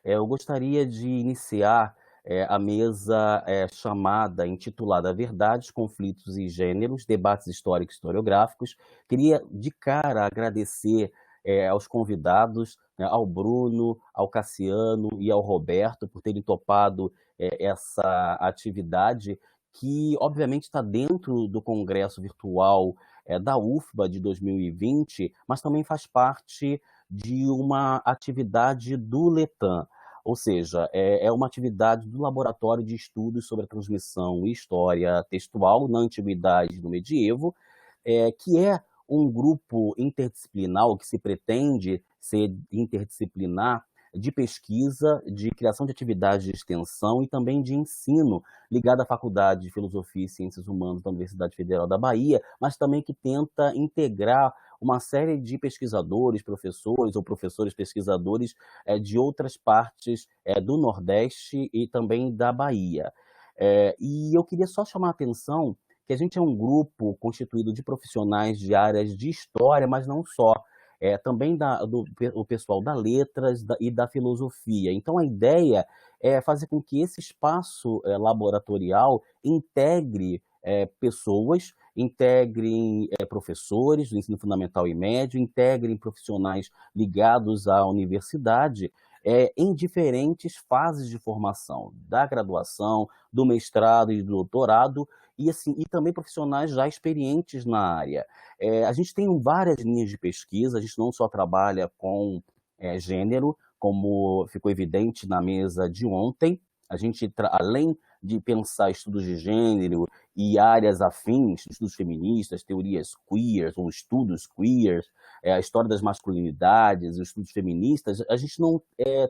Eu gostaria de iniciar a mesa chamada, intitulada Verdades, Conflitos e Gêneros, Debates Históricos e Historiográficos. Queria, de cara, agradecer aos convidados, né, ao Bruno, ao Cassiano e ao Roberto, por terem topado essa atividade, que, obviamente, está dentro do Congresso Virtual da UFBA de 2020, mas também faz parte de uma atividade do Letan, ou seja, é uma atividade do Laboratório de Estudos sobre a Transmissão e História Textual na Antiguidade e no Medievo, que é um grupo interdisciplinar, ou que se pretende ser interdisciplinar, de pesquisa, de criação de atividades de extensão e também de ensino, ligado à Faculdade de Filosofia e Ciências Humanas da Universidade Federal da Bahia, mas também que tenta integrar uma série de pesquisadores, professores ou professores pesquisadores de outras partes do Nordeste e também da Bahia. E eu queria só chamar a atenção que a gente é um grupo constituído de profissionais de áreas de história, mas não só. Também o pessoal da letras e da filosofia. Então, a ideia é fazer com que esse espaço laboratorial integre pessoas, integrem professores do ensino fundamental e médio, integrem profissionais ligados à universidade, em diferentes fases de formação, da graduação, do mestrado e do doutorado, e, assim, e também profissionais já experientes na área. A gente tem várias linhas de pesquisa, a gente não só trabalha com gênero, como ficou evidente na mesa de ontem, a gente, além de pensar estudos de gênero e áreas afins, estudos feministas, teorias queers, ou estudos queers, a história das masculinidades, os estudos feministas, a gente não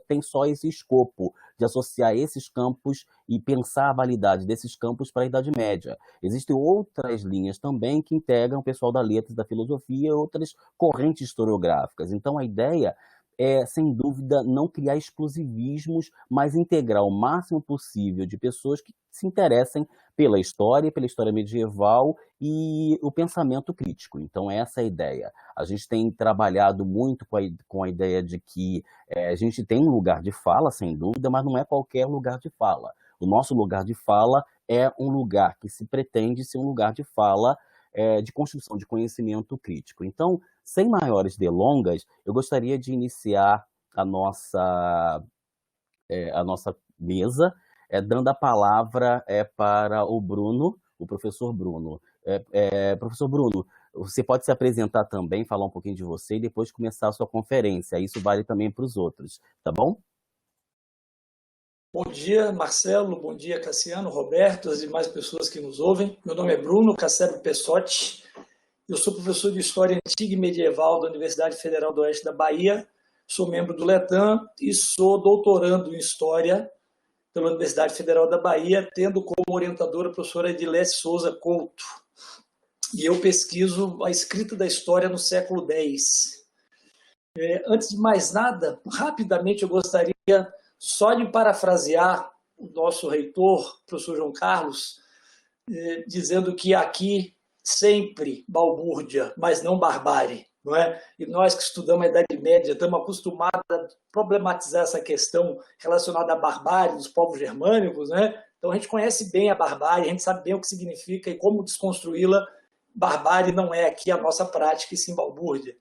tem só esse escopo de associar esses campos e pensar a validade desses campos para a Idade Média. Existem outras linhas também que integram o pessoal da letras, da filosofia e outras correntes historiográficas. Então, a ideia é, sem dúvida, não criar exclusivismos, mas integrar o máximo possível de pessoas que se interessem pela história medieval e o pensamento crítico. Então, essa é a ideia. A gente tem trabalhado muito com a ideia de que a gente tem um lugar de fala, sem dúvida, mas não é qualquer lugar de fala. O nosso lugar de fala é um lugar que se pretende ser um lugar de fala de construção de conhecimento crítico. Então, sem maiores delongas, eu gostaria de iniciar a nossa mesa, dando a palavra para o Bruno, o professor Bruno. Professor Bruno, você pode se apresentar também, falar um pouquinho de você e depois começar a sua conferência. Isso vale também para os outros, tá bom? Bom dia, Marcelo, bom dia, Cassiano, Roberto, as demais pessoas que nos ouvem. Meu nome é Bruno Cassero Pessotti, eu sou professor de História Antiga e Medieval da Universidade Federal do Oeste da Bahia, sou membro do Letan e sou doutorando em História pela Universidade Federal da Bahia, tendo como orientadora a professora Edilete Souza Couto. E eu pesquiso a escrita da história no século X. Antes de mais nada, rapidamente eu gostaria só de parafrasear o nosso reitor, o professor João Carlos, dizendo que aqui sempre balbúrdia, mas não barbárie. Não é? E nós que estudamos a Idade Média estamos acostumados a problematizar essa questão relacionada à barbárie dos povos germânicos. Né? Então a gente conhece bem a barbárie, a gente sabe bem o que significa e como desconstruí-la. Barbárie não é aqui a nossa prática, e sim balbúrdia.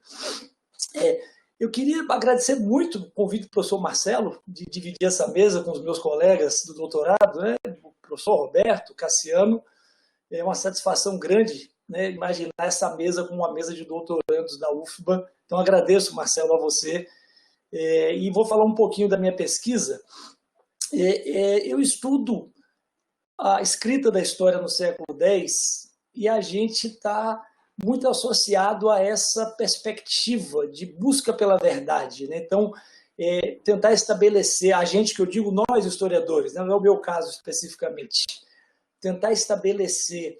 Eu queria agradecer muito o convite do professor Marcelo de dividir essa mesa com os meus colegas do doutorado, né? O professor Roberto, Cassiano. É uma satisfação grande, né, imaginar essa mesa como uma mesa de doutorandos da UFBA. Então, agradeço, Marcelo, a você. E vou falar um pouquinho da minha pesquisa. Eu estudo a escrita da história no século X e a gente está muito associado a essa perspectiva de busca pela verdade. Né? Então, tentar estabelecer, a gente que eu digo nós historiadores, né? Não é o meu caso especificamente, tentar estabelecer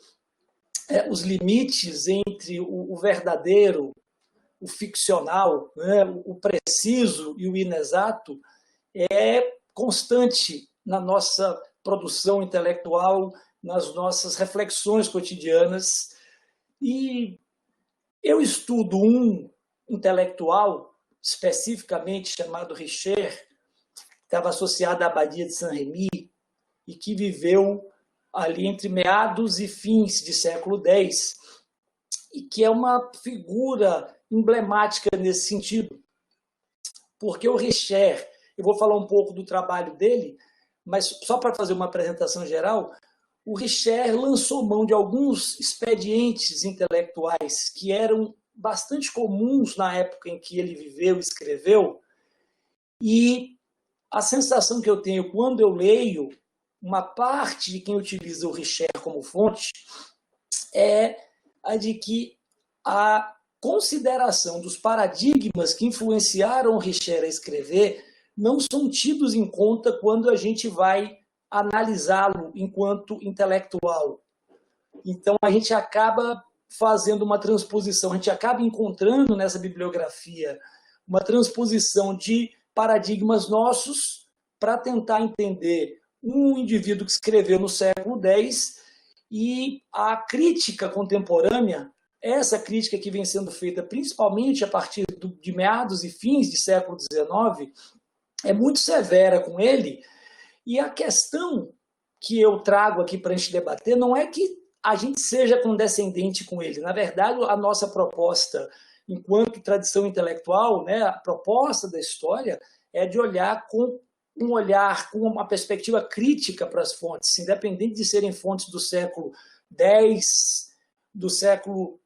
os limites entre o verdadeiro, o ficcional, né? O preciso e o inexato é constante na nossa produção intelectual, nas nossas reflexões cotidianas. E eu estudo um intelectual, especificamente chamado Richer, estava associada à abadia de Saint-Rémy e que viveu ali entre meados e fins de século X, e que é uma figura emblemática nesse sentido. Porque o Richer, eu vou falar um pouco do trabalho dele, mas só para fazer uma apresentação geral, o Richer lançou mão de alguns expedientes intelectuais que eram bastante comuns na época em que ele viveu e escreveu, e a sensação que eu tenho quando eu leio uma parte de quem utiliza o Richer como fonte é a de que a consideração dos paradigmas que influenciaram o Richer a escrever não são tidos em conta quando a gente vai analisá-lo enquanto intelectual. Então, a gente acaba fazendo uma transposição, a gente acaba encontrando nessa bibliografia uma transposição de paradigmas nossos para tentar entender um indivíduo que escreveu no século X, e a crítica contemporânea, essa crítica que vem sendo feita principalmente a partir de meados e fins de século XIX, é muito severa com ele, e a questão que eu trago aqui para a gente debater não é que a gente seja condescendente com ele. Na verdade, a nossa proposta, enquanto tradição intelectual, né, a proposta da história é de olhar com com uma perspectiva crítica para as fontes, independente de serem fontes do século X, do século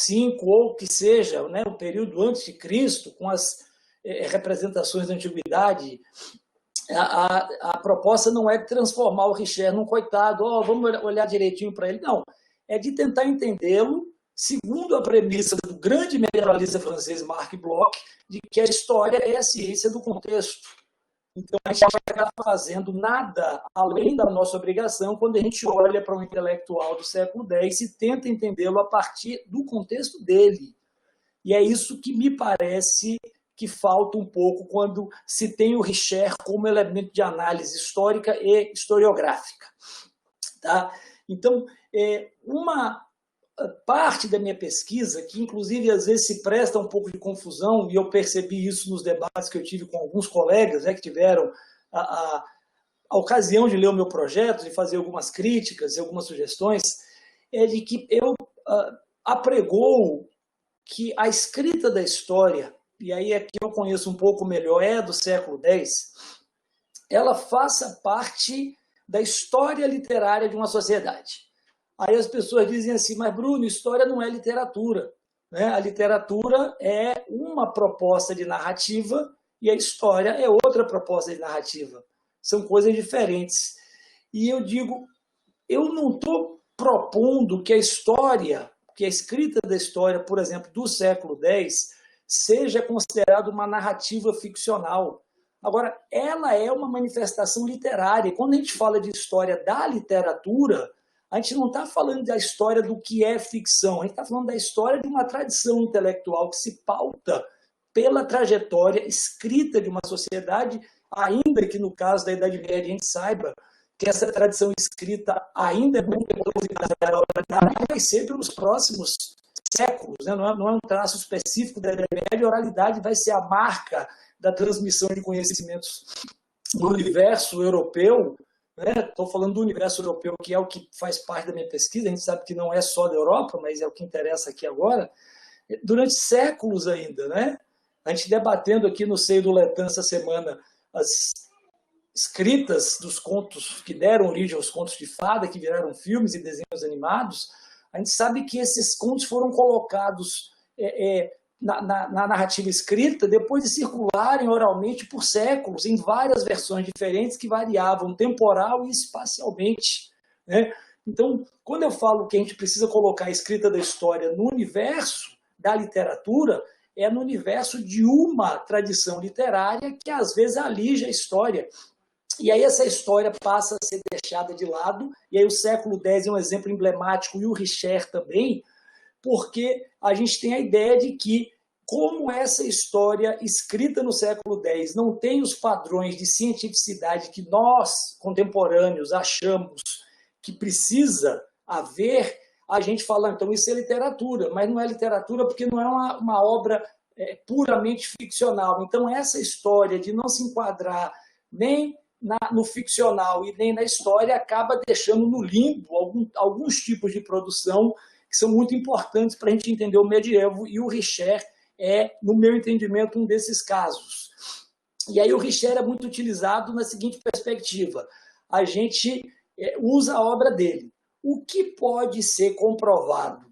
V, ou que seja, né, o período antes de Cristo, com as representações da antiguidade. A proposta não é de transformar o Richer num coitado, vamos olhar direitinho para ele, não. É de tentar entendê-lo segundo a premissa do grande medievalista francês Marc Bloch, de que a história é a ciência do contexto. Então, a gente não está fazendo nada além da nossa obrigação quando a gente olha para um intelectual do século X e tenta entendê-lo a partir do contexto dele. E é isso que me parece que falta um pouco quando se tem o Richer como elemento de análise histórica e historiográfica. Tá? Então, uma parte da minha pesquisa, que inclusive às vezes se presta um pouco de confusão, e eu percebi isso nos debates que eu tive com alguns colegas, né, que tiveram a ocasião de ler o meu projeto, de fazer algumas críticas e algumas sugestões, é de que eu apregou que a escrita da história, e aí é que eu conheço um pouco melhor, é do século X, ela faça parte da história literária de uma sociedade. Aí as pessoas dizem assim, mas Bruno, história não é literatura. Né? A literatura é uma proposta de narrativa e a história é outra proposta de narrativa. São coisas diferentes. E eu digo, eu não estou propondo que a história, que a escrita da história, por exemplo, do século X, seja considerada uma narrativa ficcional. Agora, ela é uma manifestação literária. E quando a gente fala de história da literatura, a gente não está falando da história do que é ficção, a gente está falando da história de uma tradição intelectual que se pauta pela trajetória escrita de uma sociedade, ainda que no caso da Idade Média a gente saiba que essa tradição escrita ainda é muito vai ser pelos próximos séculos, né? Não é um traço específico da Idade Média, a oralidade vai ser a marca da transmissão de conhecimentos no universo europeu. Estou falando do universo europeu, que é o que faz parte da minha pesquisa, a gente sabe que não é só da Europa, mas é o que interessa aqui agora, durante séculos ainda, né? A gente debatendo aqui no seio do Letan essa semana as escritas dos contos que deram origem aos contos de fada, que viraram filmes e desenhos animados, a gente sabe que esses contos foram colocados na narrativa escrita depois de circularem oralmente por séculos, em várias versões diferentes que variavam temporal e espacialmente. Né? Então, quando eu falo que a gente precisa colocar a escrita da história no universo da literatura, é no universo de uma tradição literária que às vezes alige a história. E aí essa história passa a ser deixada de lado, e aí o século X é um exemplo emblemático, e o Richer também, porque a gente tem a ideia de que, como essa história escrita no século X não tem os padrões de cientificidade que nós, contemporâneos, achamos que precisa haver, a gente fala, então isso é literatura, mas não é literatura porque não é uma obra puramente ficcional. Então essa história de não se enquadrar nem no ficcional e nem na história, acaba deixando no limbo alguns tipos de produção que são muito importantes para a gente entender o medievo, e o Richer é, no meu entendimento, um desses casos. E aí o Richer é muito utilizado na seguinte perspectiva: a gente usa a obra dele. O que pode ser comprovado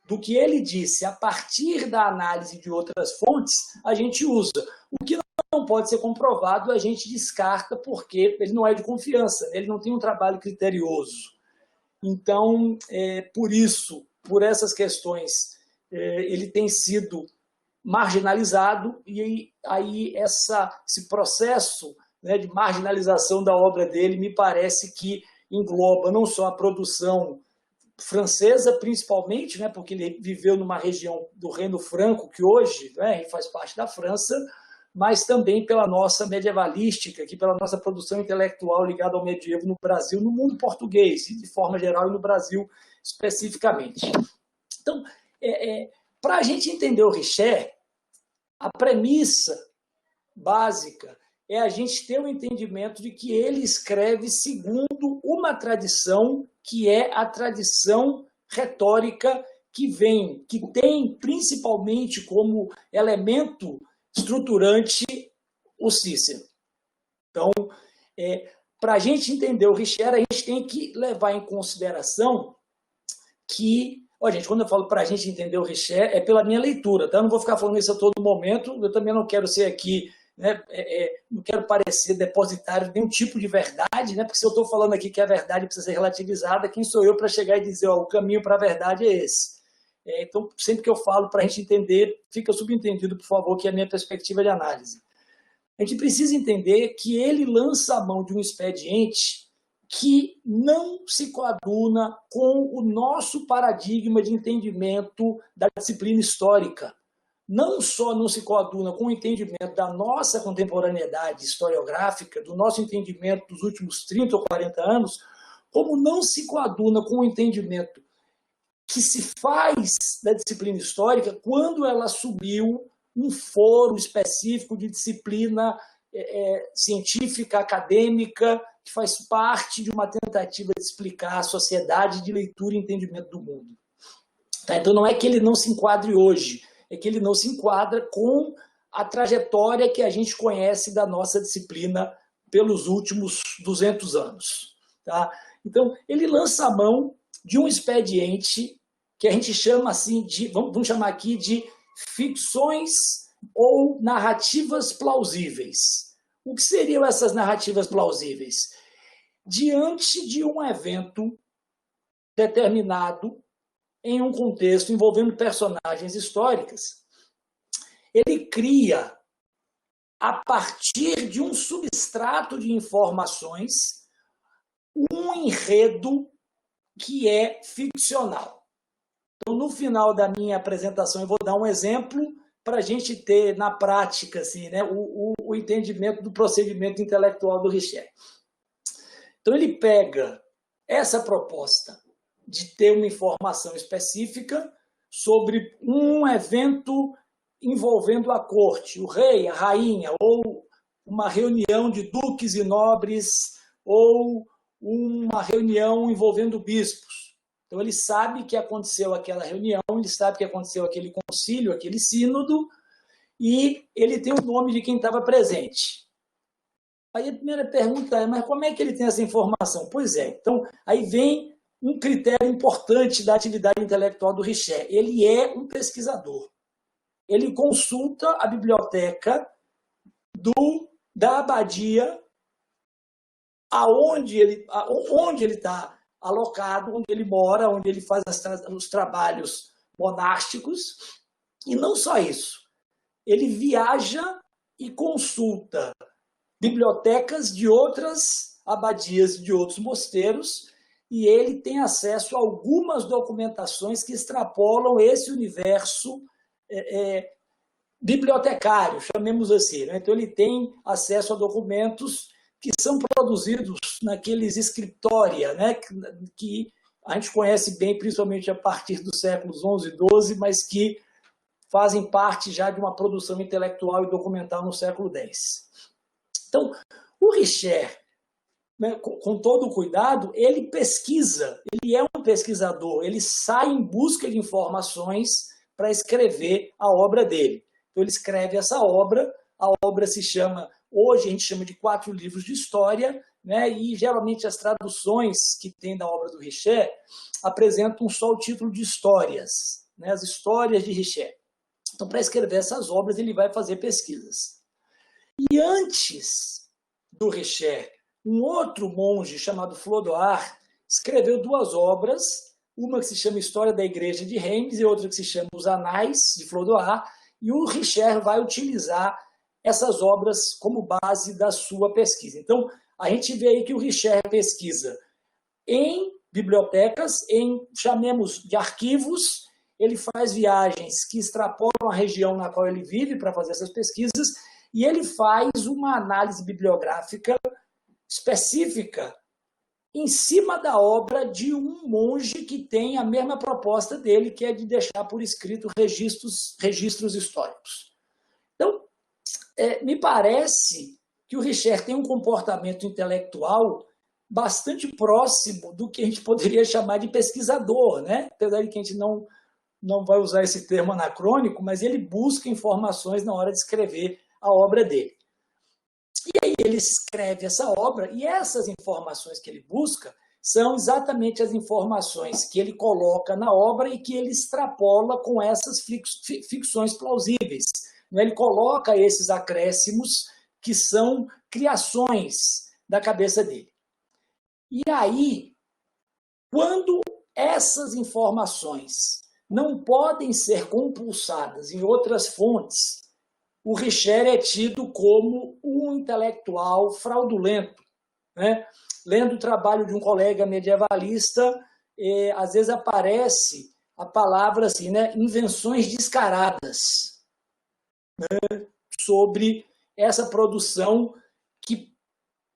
do que ele disse a partir da análise de outras fontes, a gente usa. O que não pode ser comprovado, a gente descarta, porque ele não é de confiança, ele não tem um trabalho criterioso. Então, por isso, por essas questões, ele tem sido marginalizado, e aí esse processo, né, de marginalização da obra dele me parece que engloba não só a produção francesa, principalmente, né, porque ele viveu numa região do Reino Franco, que hoje, né, faz parte da França, mas também pela nossa medievalística, aqui, pela nossa produção intelectual ligada ao medievo no Brasil, no mundo português, e de forma geral, e no Brasil especificamente. Então, para a gente entender o Richer, a premissa básica é a gente ter o entendimento de que ele escreve segundo uma tradição que é a tradição retórica que tem principalmente como elemento estruturante o Cícero. Então, para a gente entender o Richer, a gente tem que levar em consideração que, gente, quando eu falo para a gente entender o Richer, é pela minha leitura, tá? Eu não vou ficar falando isso a todo momento, eu também não quero ser aqui, né, não quero parecer depositário de nenhum tipo de verdade, né, porque se eu estou falando aqui que a verdade precisa ser relativizada, quem sou eu para chegar e dizer, o caminho para a verdade é esse? Então, sempre que eu falo para a gente entender, fica subentendido, por favor, que é a minha perspectiva de análise. A gente precisa entender que ele lança a mão de um expediente que não se coaduna com o nosso paradigma de entendimento da disciplina histórica. Não só não se coaduna com o entendimento da nossa contemporaneidade historiográfica, do nosso entendimento dos últimos 30 ou 40 anos, como não se coaduna com o entendimento que se faz da disciplina histórica quando ela assumiu um foro específico de disciplina científica, acadêmica, que faz parte de uma tentativa de explicar a sociedade de leitura e entendimento do mundo. Tá? Então não é que ele não se enquadre hoje, é que ele não se enquadra com a trajetória que a gente conhece da nossa disciplina pelos últimos 200 anos. Tá? Então ele lança a mão de um expediente que a gente chama assim de, vamos chamar aqui de ficções ou narrativas plausíveis. O que seriam essas narrativas plausíveis? Diante de um evento determinado em um contexto envolvendo personagens históricas, ele cria, a partir de um substrato de informações, um enredo que é ficcional. Então, no final da minha apresentação, eu vou dar um exemplo para a gente ter, na prática, assim, né, o entendimento do procedimento intelectual do Richer. Então, ele pega essa proposta de ter uma informação específica sobre um evento envolvendo a corte, o rei, a rainha, ou uma reunião de duques e nobres, ou uma reunião envolvendo bispos. Então, ele sabe que aconteceu aquela reunião, ele sabe que aconteceu aquele concílio, aquele sínodo, e ele tem o nome de quem estava presente. Aí a primeira pergunta é, mas como é que ele tem essa informação? Pois é, então aí vem um critério importante da atividade intelectual do Richer. Ele é um pesquisador. Ele consulta a biblioteca da abadia onde ele está alocado, onde ele mora, onde ele faz os trabalhos monásticos. E não só isso. Ele viaja e consulta bibliotecas de outras abadias, de outros mosteiros, e ele tem acesso a algumas documentações que extrapolam esse universo bibliotecário, chamemos assim. Né? Então, ele tem acesso a documentos que são produzidos naqueles scriptoria, né? Que a gente conhece bem, principalmente a partir dos séculos XI e XII, mas que fazem parte já de uma produção intelectual e documental no século X. Então, O Richer, né, com todo o cuidado, ele pesquisa, ele é um pesquisador, ele sai em busca de informações para escrever a obra dele. Então ele escreve essa obra, a obra se chama, hoje a gente chama de 4 livros de história, né, e geralmente as traduções que tem da obra do Richer apresentam só o título de histórias, né, as histórias de Richer. Então, para escrever essas obras, ele vai fazer pesquisas. E antes do Richer, um outro monge chamado Flodoard escreveu 2 obras, uma que se chama História da Igreja de Reims e outra que se chama Os Anais de Flodoard, e o Richer vai utilizar essas obras como base da sua pesquisa. Então, a gente vê aí que o Richer pesquisa em bibliotecas, chamemos de arquivos, ele faz viagens que extrapolam a região na qual ele vive para fazer essas pesquisas, e ele faz uma análise bibliográfica específica em cima da obra de um monge que tem a mesma proposta dele, que é de deixar por escrito registros históricos. Então, me parece que o Richer tem um comportamento intelectual bastante próximo do que a gente poderia chamar de pesquisador, né? Apesar de que a gente não vai usar esse termo anacrônico, mas ele busca informações na hora de escrever a obra dele. E aí ele escreve essa obra, e essas informações que ele busca são exatamente as informações que ele coloca na obra e que ele extrapola com essas ficções plausíveis. Ele coloca esses acréscimos que são criações da cabeça dele. E aí, quando essas informações não podem ser compulsadas em outras fontes, o Richer é tido como um intelectual fraudulento, né? Lendo o trabalho de um colega medievalista, às vezes aparece a palavra assim, né, invenções descaradas, né, sobre essa produção que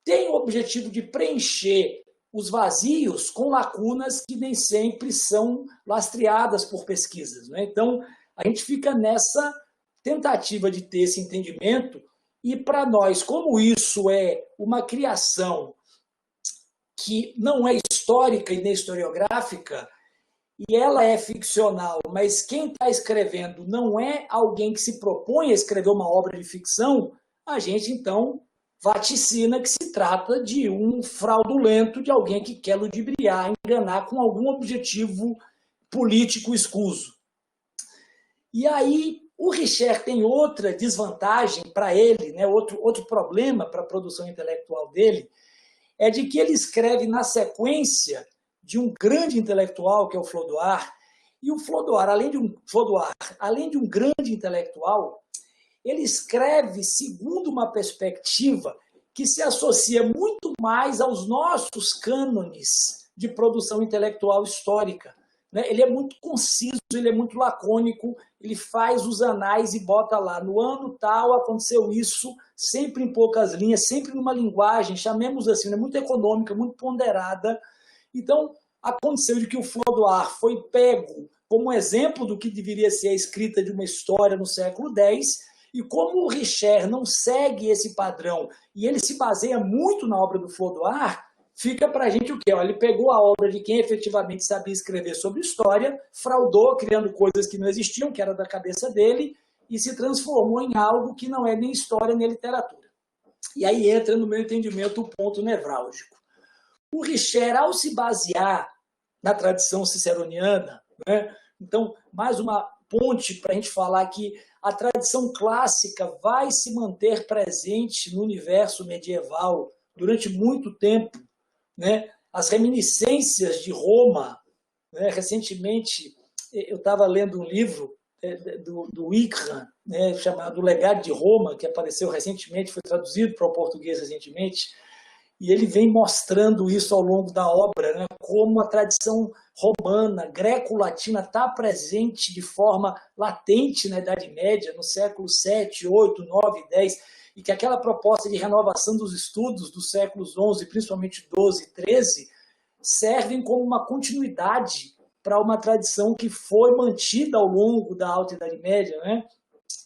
tem o objetivo de preencher os vazios com lacunas que nem sempre são lastreadas por pesquisas, né? Então, a gente fica nessa tentativa de ter esse entendimento, e para nós, como isso é uma criação que não é histórica e nem historiográfica, e ela é ficcional, mas quem está escrevendo não é alguém que se propõe a escrever uma obra de ficção, a gente, então, vaticina que se trata de um fraudulento, de alguém que quer ludibriar, enganar com algum objetivo político escuso. E aí, o Richer tem outra desvantagem para ele, né? outro problema para a produção intelectual dele, é de que ele escreve na sequência de um grande intelectual, que é o Flodoard, e o Flodoard, além de um grande intelectual, ele escreve segundo uma perspectiva que se associa muito mais aos nossos cânones de produção intelectual histórica. Ele é muito conciso, ele é muito lacônico, ele faz os anais e bota lá, no ano tal aconteceu isso, sempre em poucas linhas, sempre numa linguagem, chamemos assim, muito econômica, muito ponderada. Então, aconteceu de que o Flodoard foi pego como exemplo do que deveria ser a escrita de uma história no século X, e como o Richer não segue esse padrão, e ele se baseia muito na obra do Flodoard, fica para a gente o quê? Ele pegou a obra de quem efetivamente sabia escrever sobre história, fraudou, criando coisas que não existiam, que era da cabeça dele, e se transformou em algo que não é nem história nem literatura. E aí entra, no meu entendimento, o ponto nevrálgico. O Richer, ao se basear na tradição ciceroniana, né? Então, mais uma ponte para a gente falar que a tradição clássica vai se manter presente no universo medieval durante muito tempo, né? As reminiscências de Roma, né? Recentemente, eu estava lendo um livro do Icahn, né? Chamado O Legado de Roma, que apareceu recentemente, foi traduzido para o português recentemente, e ele vem mostrando isso ao longo da obra, né? Como a tradição romana, greco-latina, está presente de forma latente na Idade Média, no século 7, 8, 9, 10, e que aquela proposta de renovação dos estudos dos séculos 11, principalmente 12 e 13, servem como uma continuidade para uma tradição que foi mantida ao longo da Alta Idade Média, né?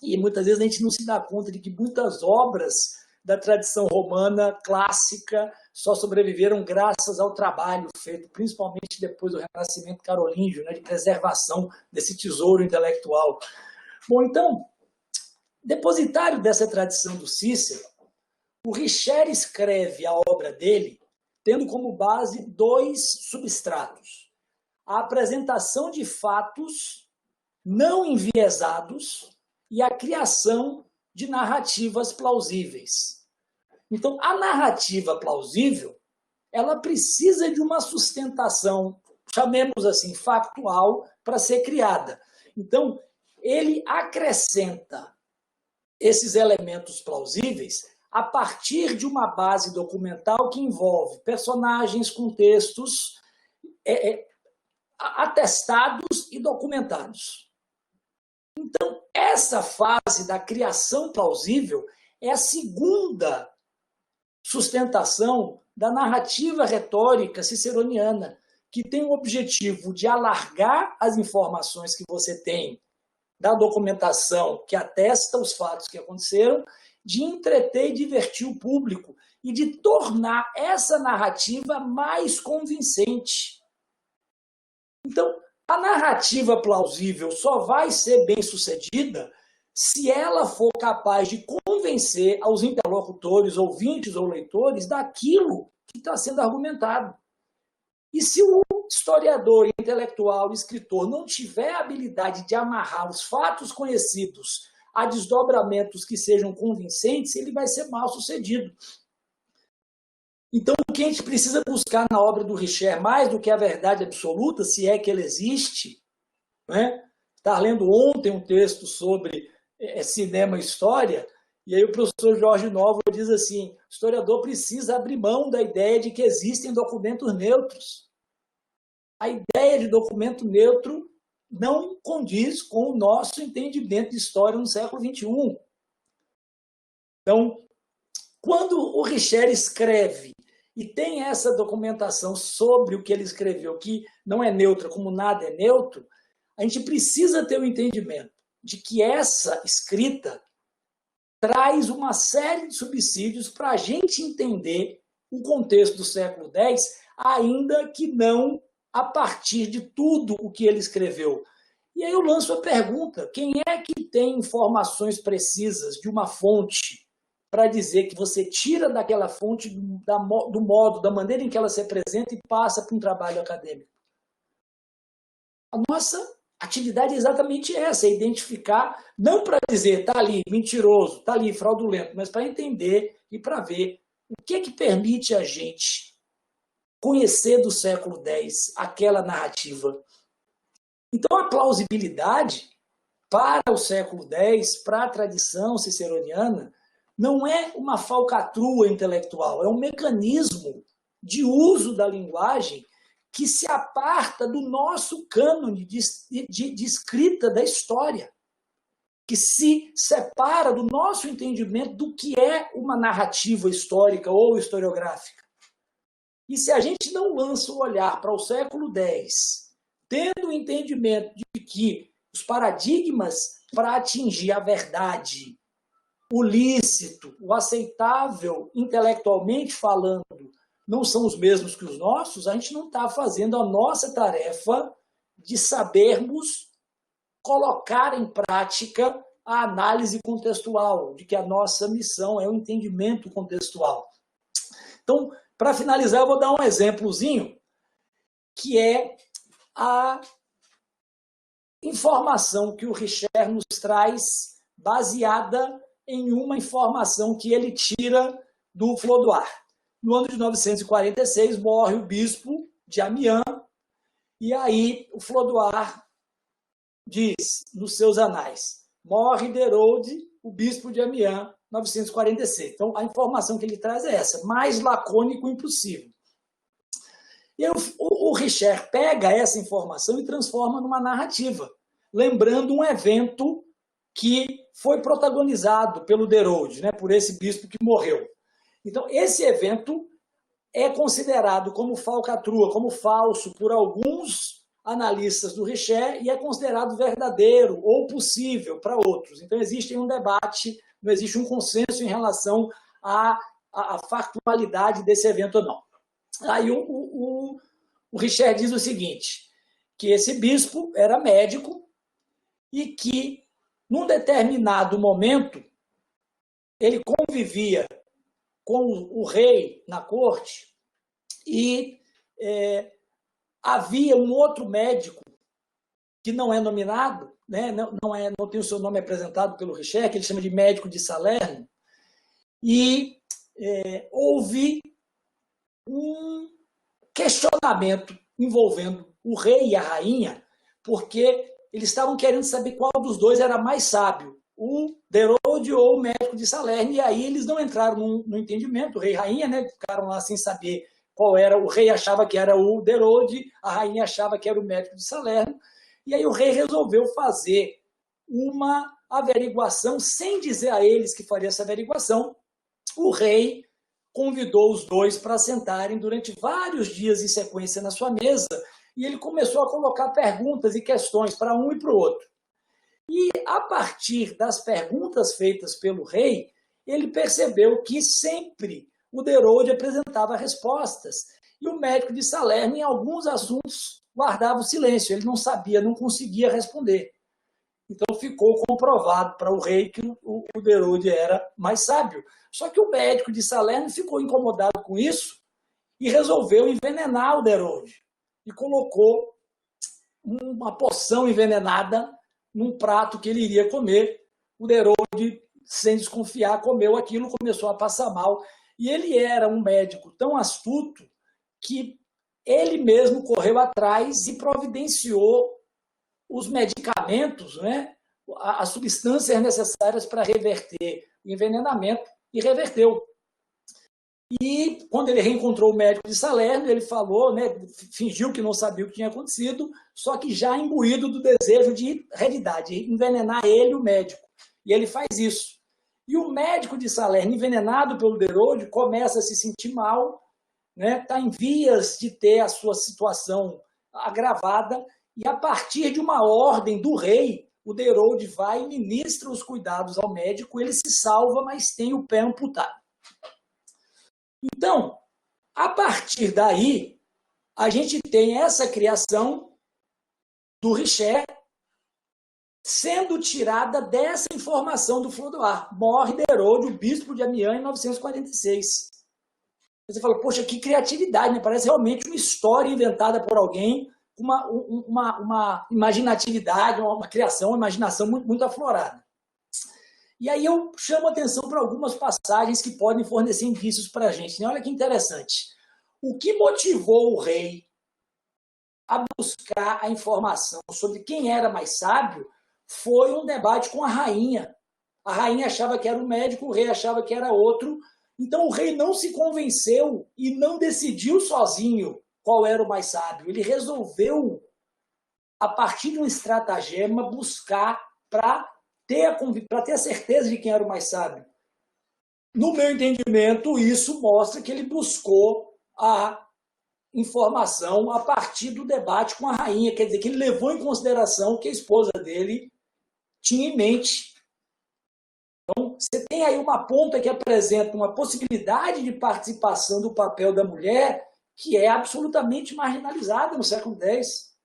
E muitas vezes a gente não se dá conta de que muitas obras da tradição romana clássica só sobreviveram graças ao trabalho feito, principalmente depois do Renascimento carolíngio, né, de preservação desse tesouro intelectual. Bom, então, depositário dessa tradição do Cícero, o Richer escreve a obra dele tendo como base dois substratos: a apresentação de fatos não enviesados e a criação de narrativas plausíveis. Então, a narrativa plausível, ela precisa de uma sustentação, chamemos assim, factual, para ser criada. Então, ele acrescenta esses elementos plausíveis a partir de uma base documental que envolve personagens, contextos, atestados e documentados. Então, essa fase da criação plausível é a segunda sustentação da narrativa retórica ciceroniana, que tem o objetivo de alargar as informações que você tem da documentação que atesta os fatos que aconteceram, de entreter e divertir o público e de tornar essa narrativa mais convincente. Então, a narrativa plausível só vai ser bem-sucedida se ela for capaz de convencer aos interlocutores, ouvintes ou leitores daquilo que está sendo argumentado. E se o historiador, intelectual, escritor não tiver a habilidade de amarrar os fatos conhecidos a desdobramentos que sejam convincentes, ele vai ser mal sucedido. Então, o que a gente precisa buscar na obra do Richer, mais do que a verdade absoluta, se é que ela existe, né? Estava lendo ontem um texto sobre cinema e história, e aí o professor Jorge Nova diz assim: o historiador precisa abrir mão da ideia de que existem documentos neutros. A ideia de documento neutro não condiz com o nosso entendimento de história no século XXI. Então, quando o Richer escreve e tem essa documentação sobre o que ele escreveu, que não é neutra, como nada é neutro, a gente precisa ter o entendimento de que essa escrita traz uma série de subsídios para a gente entender o contexto do século X, ainda que não a partir de tudo o que ele escreveu. E aí eu lanço a pergunta: quem é que tem informações precisas de uma fonte para dizer que você tira daquela fonte do modo, da maneira em que ela se apresenta e passa para um trabalho acadêmico? A nossa atividade é exatamente essa, é identificar, não para dizer está ali mentiroso, está ali fraudulento, mas para entender e para ver o que é que permite a gente conhecer do século X aquela narrativa. Então, a plausibilidade para o século X, para a tradição ciceroniana, não é uma falcatrua intelectual, é um mecanismo de uso da linguagem que se aparta do nosso cânone de escrita da história, que se separa do nosso entendimento do que é uma narrativa histórica ou historiográfica. E se a gente não lança o olhar para o século X, tendo o entendimento de que os paradigmas para atingir a verdade, o lícito, o aceitável intelectualmente falando, não são os mesmos que os nossos, a gente não está fazendo a nossa tarefa de sabermos colocar em prática a análise contextual, de que a nossa missão é o entendimento contextual. Então, para finalizar, eu vou dar um exemplozinho, que é a informação que o Richer nos traz baseada em uma informação que ele tira do Flodoard. No ano de 946, morre o bispo de Amiens, e aí o Flodoard diz nos seus anais: morre Derode, o bispo de Amiens, 946. Então, a informação que ele traz é essa, mais lacônico impossível. E aí, o Richer pega essa informação e transforma numa narrativa, lembrando um evento que foi protagonizado pelo Derode, né, por esse bispo que morreu. Então, esse evento é considerado como falcatrua, como falso por alguns analistas do Richer e é considerado verdadeiro ou possível para outros. Então, existe um debate, não existe um consenso em relação a factualidade desse evento ou não. Aí o Richert diz o seguinte, que esse bispo era médico e que, num determinado momento, ele convivia com o rei na corte e havia um outro médico que não é nominado, né, não tem o seu nome apresentado pelo Richert, que ele chama de médico de Salerno, e houve um questionamento envolvendo o rei e a rainha, porque eles estavam querendo saber qual dos dois era mais sábio, o Derode ou o médico de Salerno, e aí eles não entraram no entendimento, o rei e a rainha, né, ficaram lá sem saber qual era, o rei achava que era o Derode, a rainha achava que era o médico de Salerno, e aí o rei resolveu fazer uma averiguação, sem dizer a eles que faria essa averiguação. O rei convidou os dois para sentarem durante vários dias em sequência na sua mesa, e ele começou a colocar perguntas e questões para um e para o outro. E, a partir das perguntas feitas pelo rei, ele percebeu que sempre o Derode apresentava respostas, e o médico de Salerno, em alguns assuntos, guardava o silêncio, ele não sabia, não conseguia responder. Então ficou comprovado para o rei que o Derode era mais sábio. Só que o médico de Salerno ficou incomodado com isso e resolveu envenenar o Derode. E colocou uma poção envenenada num prato que ele iria comer. O Derode, sem desconfiar, comeu aquilo, começou a passar mal. E ele era um médico tão astuto que ele mesmo correu atrás e providenciou os medicamentos, né, as substâncias necessárias para reverter o envenenamento, e reverteu. E quando ele reencontrou o médico de Salerno, ele falou, né, fingiu que não sabia o que tinha acontecido, só que já imbuído do desejo de realidade, envenenar ele, o médico. E ele faz isso. E o médico de Salerno, envenenado pelo Derode, começa a se sentir mal, né, está em vias de ter a sua situação agravada, e a partir de uma ordem do rei, o Derode vai e ministra os cuidados ao médico, ele se salva, mas tem o pé amputado. Então, a partir daí, a gente tem essa criação do Richert sendo tirada dessa informação do Flodoard. Morre Derode, o bispo de Amiens, em 946. Você fala, poxa, que criatividade, né? Parece realmente uma história inventada por alguém com uma imaginatividade, uma criação, uma imaginação muito, muito aflorada. E aí eu chamo a atenção para algumas passagens que podem fornecer indícios para a gente. Olha que interessante. O que motivou o rei a buscar a informação sobre quem era mais sábio foi um debate com a rainha. A rainha achava que era um médico, o rei achava que era outro. Então o rei não se convenceu e não decidiu sozinho qual era o mais sábio. Ele resolveu, a partir de um estratagema, buscar para ter a certeza de quem era o mais sábio. No meu entendimento, isso mostra que ele buscou a informação a partir do debate com a rainha, quer dizer, que ele levou em consideração o que a esposa dele tinha em mente. Então, você tem aí uma ponta que apresenta uma possibilidade de participação do papel da mulher que é absolutamente marginalizada no século X.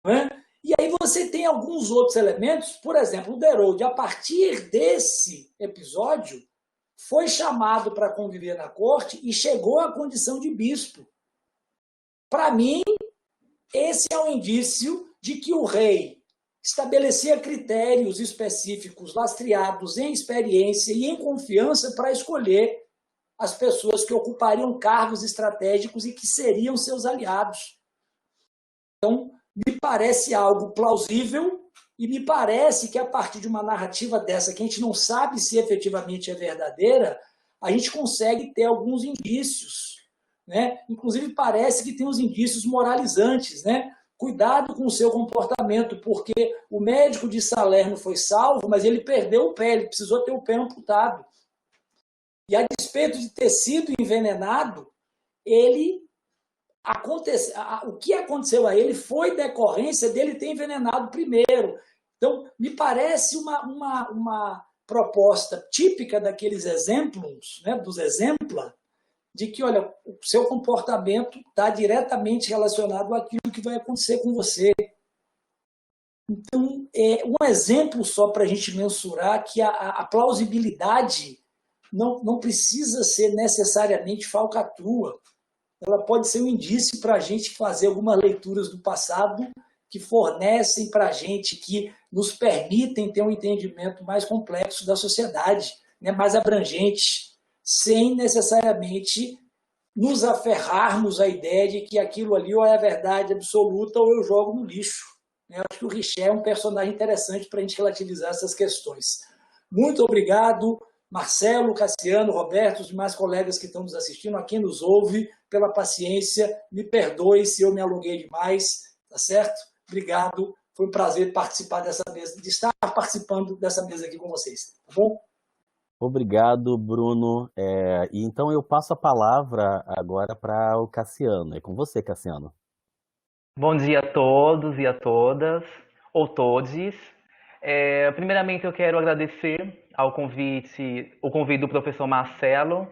Não é? E aí você tem alguns outros elementos, por exemplo, o Derode, a partir desse episódio, foi chamado para conviver na corte e chegou à condição de bispo. Para mim, esse é um indício de que o rei estabelecia critérios específicos lastreados em experiência e em confiança para escolher as pessoas que ocupariam cargos estratégicos e que seriam seus aliados. Então, me parece algo plausível e me parece que a partir de uma narrativa dessa, que a gente não sabe se efetivamente é verdadeira, a gente consegue ter alguns indícios, né? Inclusive parece que tem uns indícios moralizantes, né? Cuidado com o seu comportamento, porque o médico de Salerno foi salvo, mas ele perdeu o pé, ele precisou ter o pé amputado. E a despeito de ter sido envenenado, o que aconteceu a ele foi decorrência dele ter envenenado primeiro. Então, me parece uma proposta típica daqueles exemplos, né, dos exempla, de que, olha, o seu comportamento está diretamente relacionado àquilo que vai acontecer com você. Então, é um exemplo só para a gente mensurar que a plausibilidade não precisa ser necessariamente falcatrua. Ela pode ser um indício para a gente fazer algumas leituras do passado que fornecem para a gente, que nos permitem ter um entendimento mais complexo da sociedade, né, mais abrangente, sem necessariamente nos aferrarmos à ideia de que aquilo ali ou é a verdade absoluta ou eu jogo no lixo. Eu acho que o Richer é um personagem interessante para a gente relativizar essas questões. Muito obrigado, Marcelo, Cassiano, Roberto, os demais colegas que estão nos assistindo, a quem nos ouve, pela paciência. Me perdoe se eu me alonguei demais, tá certo? Obrigado. Foi um prazer participar dessa mesa, de estar participando dessa mesa aqui com vocês. Tá bom? Obrigado, Bruno. E então eu passo a palavra agora para o Cassiano. É com você, Cassiano. Bom dia a todos e a todas, ou todes. Primeiramente, eu quero agradecer o convite do professor Marcelo,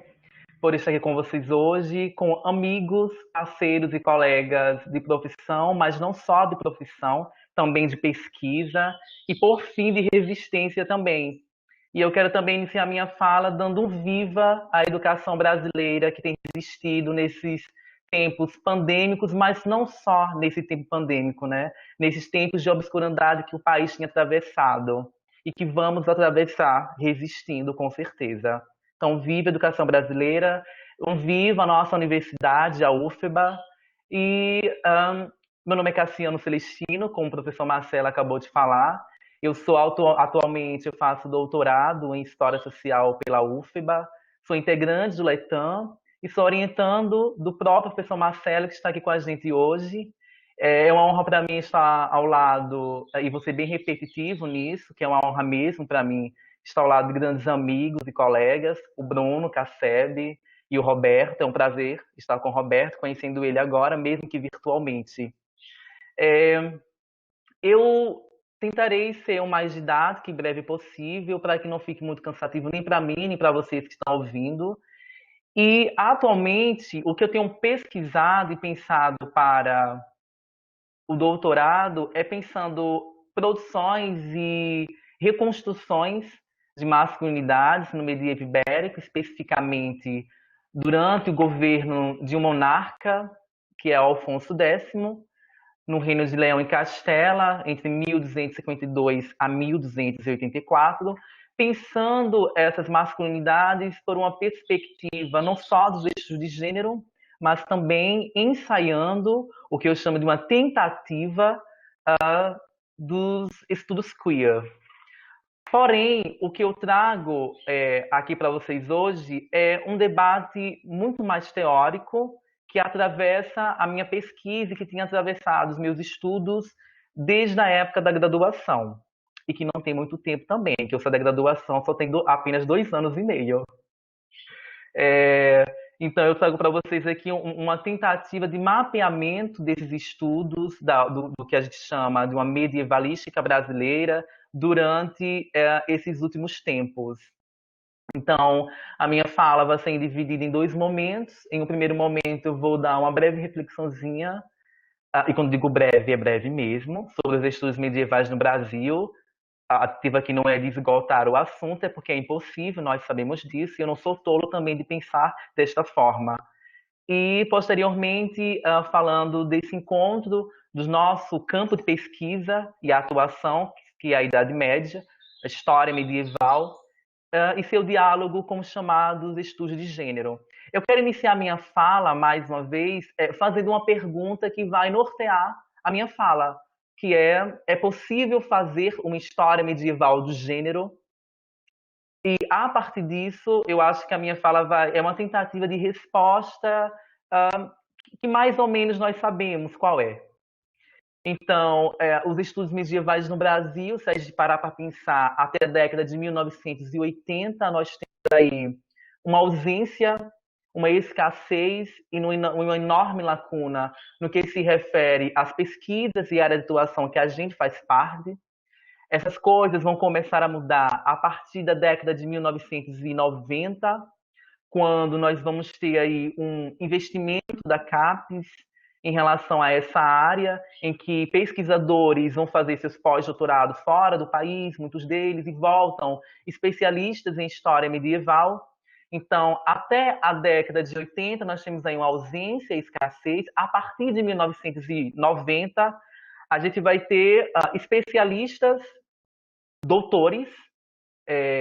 por estar aqui com vocês hoje, com amigos, parceiros e colegas de profissão, mas não só de profissão, também de pesquisa e, por fim, de resistência também. E eu quero também iniciar minha fala dando um viva à educação brasileira que tem resistido nesses tempos pandêmicos, mas não só nesse tempo pandêmico, né? Nesses tempos de obscuridade que o país tinha atravessado e que vamos atravessar resistindo, com certeza. Então, viva a educação brasileira, viva a nossa universidade, a UFBA, e meu nome é Cassiano Celestino, como o professor Marcelo acabou de falar. Atualmente, eu faço doutorado em História Social pela UFBA, sou integrante do LETAM, e sou orientando do próprio professor Marcelo, que está aqui com a gente hoje. É uma honra para mim estar ao lado, e vou ser bem repetitivo nisso, que é uma honra mesmo para mim estar ao lado de grandes amigos e colegas, o Bruno, Casseb e o Roberto. É um prazer estar com o Roberto, conhecendo ele agora, mesmo que virtualmente. Eu tentarei ser o mais didático e breve possível, para que não fique muito cansativo nem para mim, nem para vocês que estão ouvindo. E, atualmente, o que eu tenho pesquisado e pensado para o doutorado é pensando produções e reconstruções de masculinidades no medievo ibérico, especificamente durante o governo de um monarca, que é Alfonso X, no Reino de Leão e Castela, entre 1252 a 1284, pensando essas masculinidades por uma perspectiva não só dos eixos de gênero, mas também ensaiando o que eu chamo de uma tentativa dos estudos queer. Porém, o que eu trago aqui para vocês hoje é um debate muito mais teórico, que atravessa a minha pesquisa e que tinha atravessado os meus estudos desde a época da graduação. E que não tem muito tempo também, que eu sou da graduação, só tenho apenas 2 anos e meio. Então, eu trago para vocês aqui uma tentativa de mapeamento desses estudos, do que a gente chama de uma medievalística brasileira, durante esses últimos tempos. Então, a minha fala vai ser dividida em 2 momentos. Em um primeiro momento, eu vou dar uma breve reflexãozinha, e quando digo breve, é breve mesmo, sobre os estudos medievais no Brasil. A tentativa aqui não é de esgotar o assunto, é porque é impossível, nós sabemos disso, e eu não sou tolo também de pensar desta forma. E, posteriormente, falando desse encontro do nosso campo de pesquisa e atuação, que é a Idade Média, a história medieval, e seu diálogo com os chamados estudos de gênero. Eu quero iniciar minha fala, mais uma vez, fazendo uma pergunta que vai nortear a minha fala, que é possível fazer uma história medieval do gênero? E, a partir disso, eu acho que a minha fala é uma tentativa de resposta que mais ou menos nós sabemos qual é. Então, os estudos medievais no Brasil, se a gente parar para pensar, até a década de 1980, nós temos aí uma ausência, uma escassez e uma enorme lacuna no que se refere às pesquisas e área de atuação que a gente faz parte. Essas coisas vão começar a mudar a partir da década de 1990, quando nós vamos ter aí um investimento da CAPES em relação a essa área, em que pesquisadores vão fazer seus pós-doutorados fora do país, muitos deles, e voltam especialistas em história medieval. Então, até a década de 80, nós temos aí uma ausência, escassez. A partir de 1990, a gente vai ter especialistas, doutores,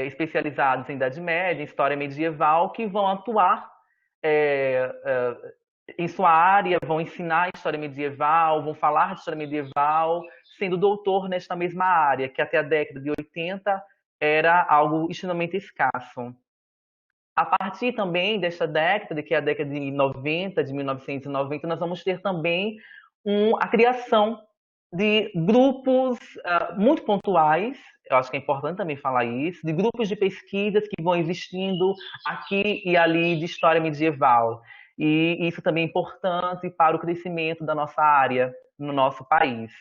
especializados em Idade Média, em História Medieval, que vão atuar em sua área, vão ensinar História Medieval, vão falar de História Medieval, sendo doutor nesta mesma área, que até a década de 80 era algo extremamente escasso. A partir também desta década, que é a década de 90, de 1990, nós vamos ter também a criação de grupos muito pontuais, eu acho que é importante também falar isso, de grupos de pesquisas que vão existindo aqui e ali de história medieval. E isso também é importante para o crescimento da nossa área no nosso país.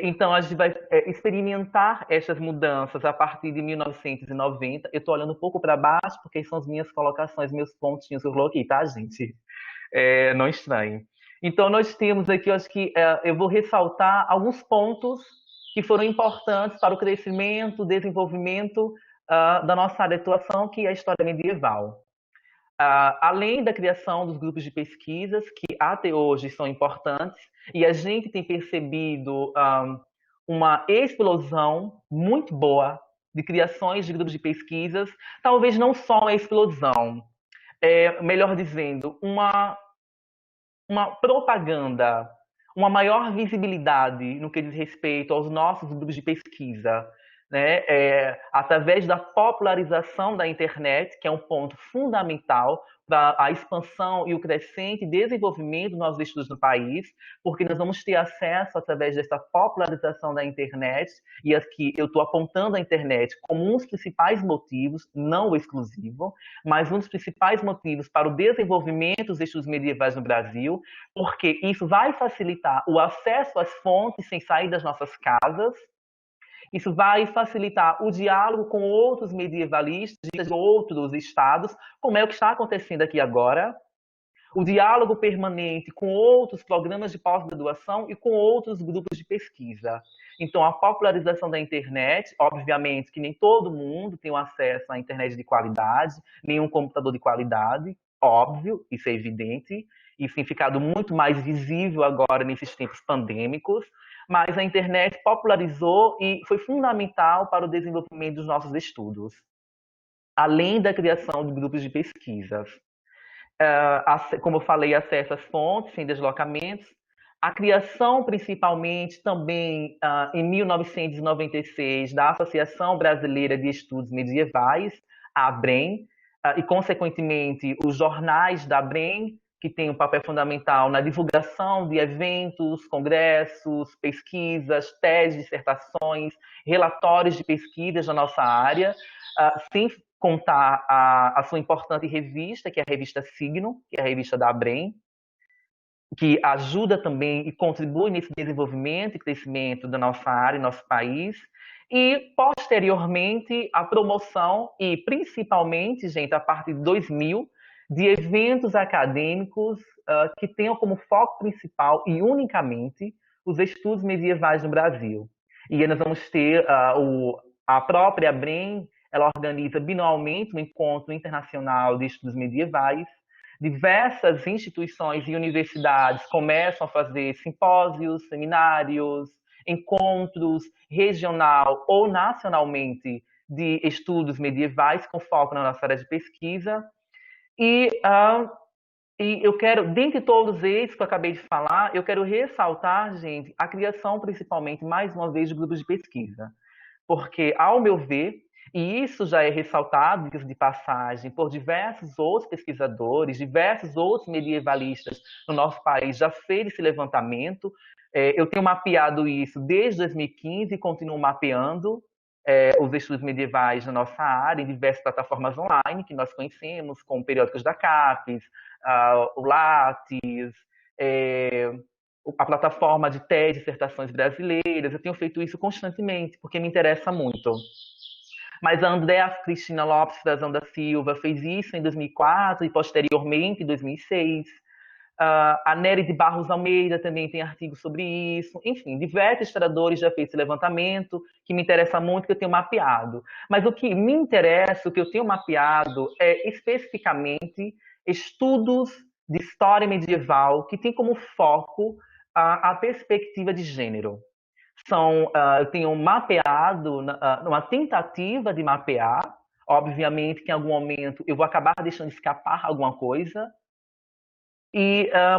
Então, a gente vai experimentar essas mudanças a partir de 1990. Eu estou olhando um pouco para baixo, porque são as minhas colocações, meus pontinhos que eu coloquei, tá, gente? Não estranhe. Então, nós temos aqui, eu acho que eu vou ressaltar alguns pontos que foram importantes para o crescimento, desenvolvimento da nossa área de atuação, que é a história medieval. Além da criação dos grupos de pesquisas, que até hoje são importantes, e a gente tem percebido uma explosão muito boa de criações de grupos de pesquisas, talvez não só uma explosão, melhor dizendo, uma propaganda, uma maior visibilidade no que diz respeito aos nossos grupos de pesquisa, né? Através da popularização da internet, que é um ponto fundamental para a expansão e o crescente desenvolvimento dos nossos estudos no país, porque nós vamos ter acesso através dessa popularização da internet, e aqui eu estou apontando a internet como um dos principais motivos, não o exclusivo, mas um dos principais motivos para o desenvolvimento dos estudos medievais no Brasil, porque isso vai facilitar o acesso às fontes sem sair das nossas casas. Isso vai facilitar o diálogo com outros medievalistas de outros estados, como é o que está acontecendo aqui agora. O diálogo permanente com outros programas de pós-graduação e com outros grupos de pesquisa. Então, a popularização da internet, obviamente que nem todo mundo tem um acesso à internet de qualidade, nenhum computador de qualidade, óbvio, isso é evidente. Isso tem ficado muito mais visível agora nesses tempos pandêmicos, mas a internet popularizou e foi fundamental para o desenvolvimento dos nossos estudos, além da criação de grupos de pesquisas. Como eu falei, acesso às fontes sem deslocamentos, a criação, principalmente, também em 1996, da Associação Brasileira de Estudos Medievais, a ABREM, e, consequentemente, os jornais da ABREM, que têm um papel fundamental na divulgação de eventos, congressos, pesquisas, teses, dissertações, relatórios de pesquisas da nossa área, sem contar a sua importante revista, que é a revista Signo, que é a revista da ABREM, que ajuda também e contribui nesse desenvolvimento e crescimento da nossa área, nosso país, e, posteriormente, a promoção e, principalmente, gente, a partir de 2000, de eventos acadêmicos que tenham como foco principal e unicamente os estudos medievais no Brasil. E aí nós vamos ter a própria ABREM, ela organiza binualmente um encontro internacional de estudos medievais. Diversas instituições e universidades começam a fazer simpósios, seminários, encontros regional ou nacionalmente de estudos medievais com foco na nossa área de pesquisa. E eu quero, dentre todos esses que eu acabei de falar, eu quero ressaltar, gente, a criação, principalmente, mais uma vez, de grupos de pesquisa. Porque, ao meu ver, e isso já é ressaltado, de passagem, por diversos outros pesquisadores, diversos outros medievalistas no nosso país já fez esse levantamento. Eu tenho mapeado isso desde 2015 e continuo mapeando os estudos medievais na nossa área, em diversas plataformas online que nós conhecemos, como periódicos da CAPES, o Lattes, a plataforma de TED, dissertações brasileiras, eu tenho feito isso constantemente, porque me interessa muito. Mas a Andréa Cristina Lopes Frazão da Silva fez isso em 2004 e posteriormente em 2006. A Nery de Barros Almeida também tem artigos sobre isso. Enfim, diversos historiadores já fez esse levantamento, que me interessa muito, que eu tenho mapeado. Mas o que me interessa, o que eu tenho mapeado, é especificamente estudos de história medieval que tem como foco a perspectiva de gênero. Eu tenho mapeado, numa tentativa de mapear, obviamente que em algum momento eu vou acabar deixando escapar alguma coisa,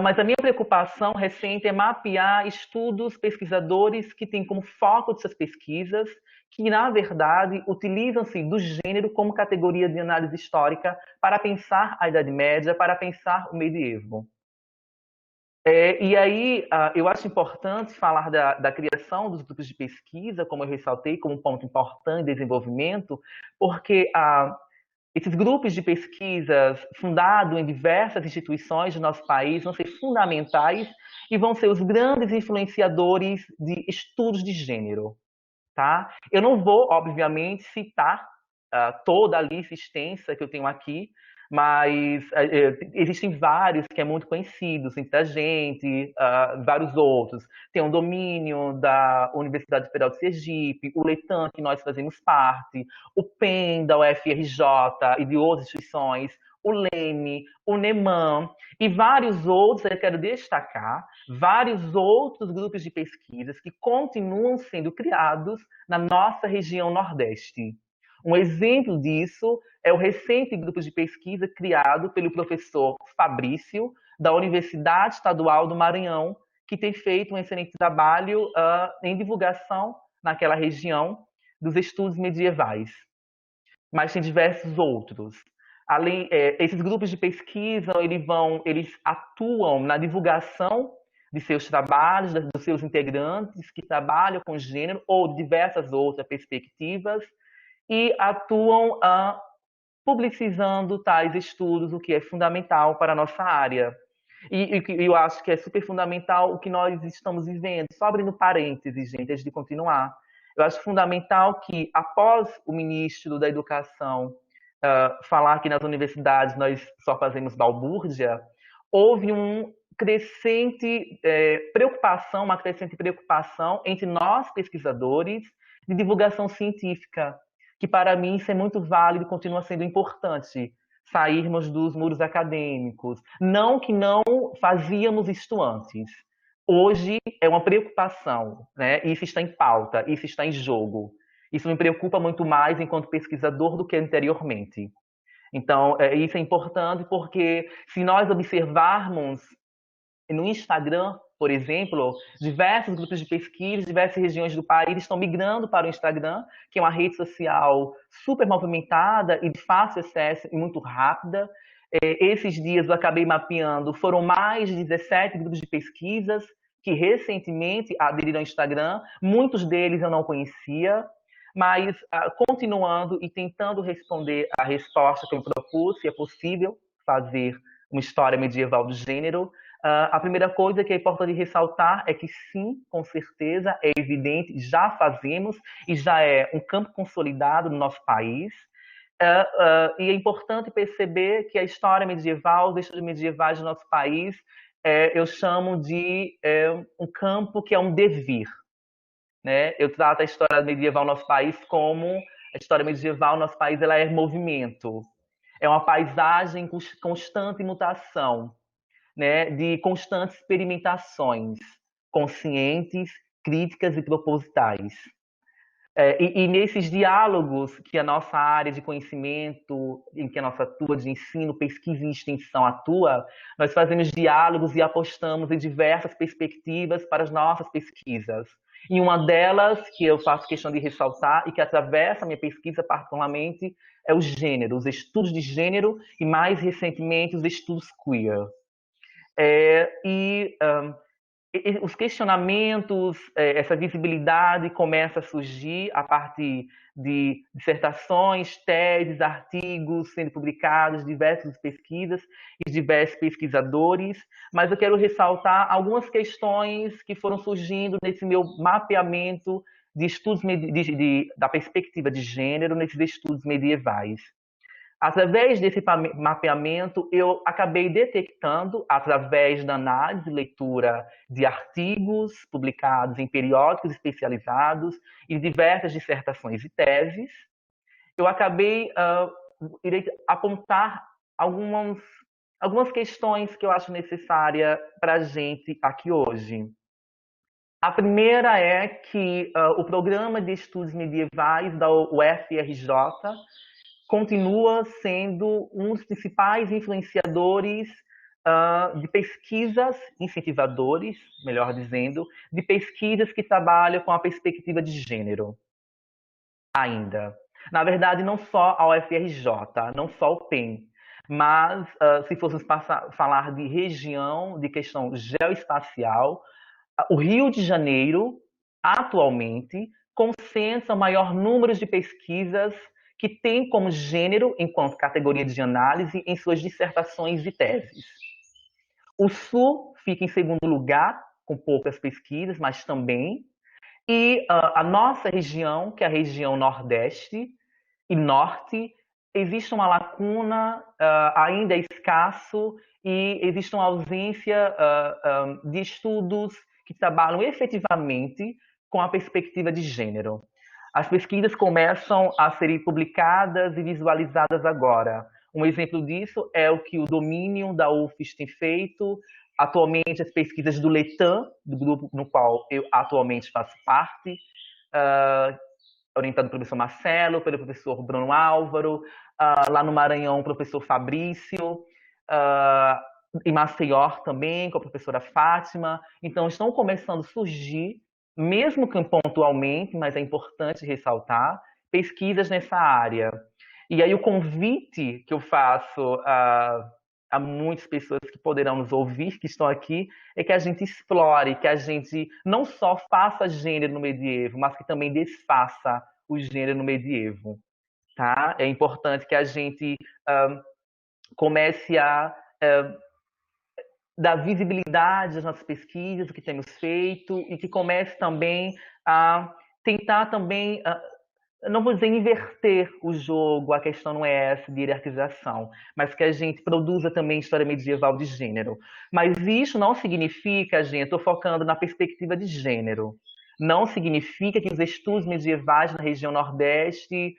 mas a minha preocupação recente é mapear estudos, pesquisadores que têm como foco de suas pesquisas, que, na verdade, utilizam-se do gênero como categoria de análise histórica para pensar a Idade Média, para pensar o medievo. E aí, eu acho importante falar da criação dos grupos de pesquisa, como eu ressaltei, como um ponto importante de desenvolvimento, porque esses grupos de pesquisas fundados em diversas instituições do nosso país vão ser fundamentais e vão ser os grandes influenciadores de estudos de gênero. Tá? Eu não vou, obviamente, citar toda a lista extensa que eu tenho aqui, mas existem vários que é muito conhecidos entre a gente, vários outros. Tem o Domínio da Universidade Federal de Sergipe, o Letan, que nós fazemos parte, o PEN da UFRJ e de outras instituições, o LEME, o NEMAN e vários outros, eu quero destacar, vários outros grupos de pesquisas que continuam sendo criados na nossa região Nordeste. Um exemplo disso é o recente grupo de pesquisa criado pelo professor Fabrício, da Universidade Estadual do Maranhão, que tem feito um excelente trabalho em divulgação naquela região dos estudos medievais. Mas tem diversos outros. Esses grupos de pesquisa, eles atuam na divulgação de seus trabalhos, dos seus integrantes que trabalham com gênero ou diversas outras perspectivas, e atuam publicizando tais estudos, o que é fundamental para a nossa área. E eu acho que é super fundamental o que nós estamos vivendo. Só abrindo parênteses, gente, antes de continuar. Eu acho fundamental que, após o ministro da Educação falar que nas universidades nós só fazemos balbúrdia, houve uma crescente preocupação entre nós, pesquisadores, de divulgação científica, que para mim isso é muito válido e continua sendo importante, sairmos dos muros acadêmicos. Não que não fazíamos isto antes. Hoje é uma preocupação, né? Isso está em pauta, isso está em jogo. Isso me preocupa muito mais enquanto pesquisador do que anteriormente. Então, isso é importante porque se nós observarmos no Instagram, por exemplo, diversos grupos de pesquisa, diversas regiões do país estão migrando para o Instagram, que é uma rede social super movimentada e de fácil acesso e muito rápida. Esses dias eu acabei mapeando, foram mais de 17 grupos de pesquisas que recentemente aderiram ao Instagram, muitos deles eu não conhecia, mas continuando e tentando responder a resposta que eu propus, se é possível fazer uma história medieval do gênero. A primeira coisa que é importante ressaltar é que sim, com certeza, é evidente, já fazemos e já é um campo consolidado no nosso país. E é importante perceber que a história medieval, os estudos medievais do nosso país, eu chamo de um campo que é um devir. Né? Eu trato a história medieval no nosso país como a história medieval no nosso país ela é movimento, é uma paisagem com constante mutação, né? De constantes experimentações conscientes, críticas e propositais. E nesses diálogos que a nossa área de conhecimento, em que a nossa atua de ensino, pesquisa e extensão atua, nós fazemos diálogos e apostamos em diversas perspectivas para as nossas pesquisas. E uma delas, que eu faço questão de ressaltar e que atravessa a minha pesquisa particularmente, é o gênero, os estudos de gênero e, mais recentemente, os estudos queer. os questionamentos, essa visibilidade começa a surgir a partir de dissertações, teses, artigos sendo publicados, diversas pesquisas e diversos pesquisadores, mas eu quero ressaltar algumas questões que foram surgindo nesse meu mapeamento de estudos da perspectiva de gênero nesses estudos medievais. Através desse mapeamento, eu acabei detectando, através da análise e leitura de artigos publicados em periódicos especializados e diversas dissertações e teses, eu acabei irei apontar algumas questões que eu acho necessária para a gente aqui hoje. A primeira é que o Programa de Estudos Medievais da UFRJ continua sendo um dos principais influenciadores de pesquisas, incentivadores, melhor dizendo, de pesquisas que trabalham com a perspectiva de gênero, ainda. Na verdade, não só a UFRJ, não só o PEN, mas se fôssemos falar de região, de questão geoespacial, o Rio de Janeiro, atualmente, concentra o maior número de pesquisas que tem como gênero, enquanto categoria de análise, em suas dissertações e teses. O Sul fica em segundo lugar, com poucas pesquisas, mas também. E a nossa região, que é a região Nordeste e Norte, existe uma lacuna, ainda é escasso, e existe uma ausência de estudos que trabalham efetivamente com a perspectiva de gênero. As pesquisas começam a serem publicadas e visualizadas agora. Um exemplo disso é o que o Domínio da UFES tem feito. Atualmente, as pesquisas do Letan, do grupo no qual eu atualmente faço parte, orientado pelo professor Marcelo, pelo professor Bruno Álvaro, lá no Maranhão, o professor Fabrício, em Maceió também, com a professora Fátima. Então, estão começando a surgir, mesmo que pontualmente, mas é importante ressaltar, pesquisas nessa área. E aí o convite que eu faço a muitas pessoas que poderão nos ouvir, que estão aqui, é que a gente explore, que a gente não só faça gênero no medievo, mas que também desfaça o gênero no medievo. Tá? É importante que a gente comece a dar visibilidade às nossas pesquisas, o que temos feito, e que comece também a tentar também, não vou dizer inverter o jogo, a questão não é essa de hierarquização, mas que a gente produza também história medieval de gênero. Mas isso não significa, gente, estou focando na perspectiva de gênero, não significa que os estudos medievais na região Nordeste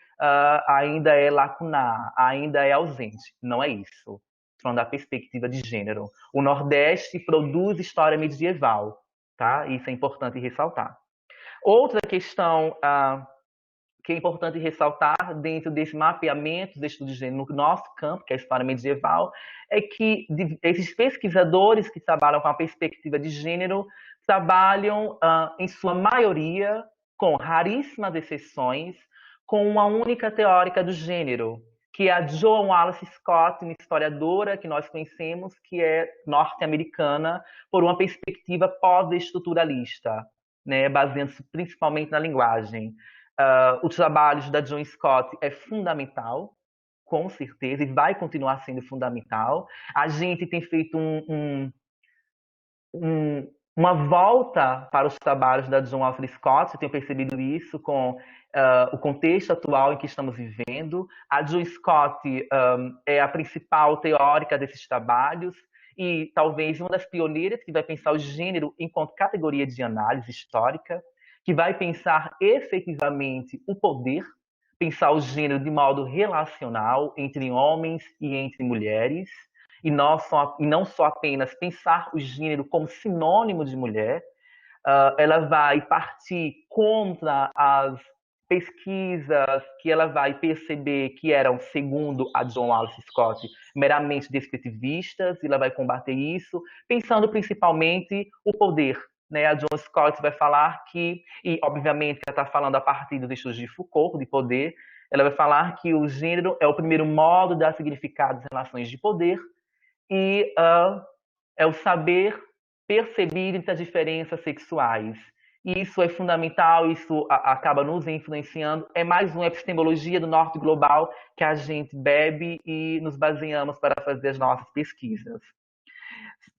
ainda é lacunar, ainda é ausente. Não é isso. Falando da perspectiva de gênero. O Nordeste produz história medieval, tá? Isso é importante ressaltar. Outra questão que é importante ressaltar dentro desse mapeamento de estudos de gênero no nosso campo, que é a história medieval, é que esses pesquisadores que trabalham com a perspectiva de gênero trabalham, em sua maioria, com raríssimas exceções, com uma única teórica do gênero, que é a Joan Wallace Scott, uma historiadora que nós conhecemos, que é norte-americana, por uma perspectiva pós-estruturalista, né, baseando-se principalmente na linguagem. Os trabalhos da Joan Scott é fundamental, com certeza, e vai continuar sendo fundamental. A gente tem feito uma volta para os trabalhos da Joan Wallace Scott, eu tenho percebido isso com o contexto atual em que estamos vivendo. A Joan Scott é a principal teórica desses trabalhos e talvez uma das pioneiras que vai pensar o gênero enquanto categoria de análise histórica, que vai pensar efetivamente o poder, pensar o gênero de modo relacional entre homens e entre mulheres, e não só apenas pensar o gênero como sinônimo de mulher. Ela vai partir contra as pesquisas que ela vai perceber que eram, segundo a Joan Wallace Scott, meramente descritivistas, e ela vai combater isso, pensando principalmente o poder. Né? A Joan Scott vai falar que, e obviamente ela está falando a partir dos estudos de Foucault, de poder, ela vai falar que o gênero é o primeiro modo de dar significado às relações de poder, e é o saber perceberem as diferenças sexuais. Isso é fundamental, isso acaba nos influenciando. É mais uma epistemologia do norte global que a gente bebe e nos baseamos para fazer as nossas pesquisas.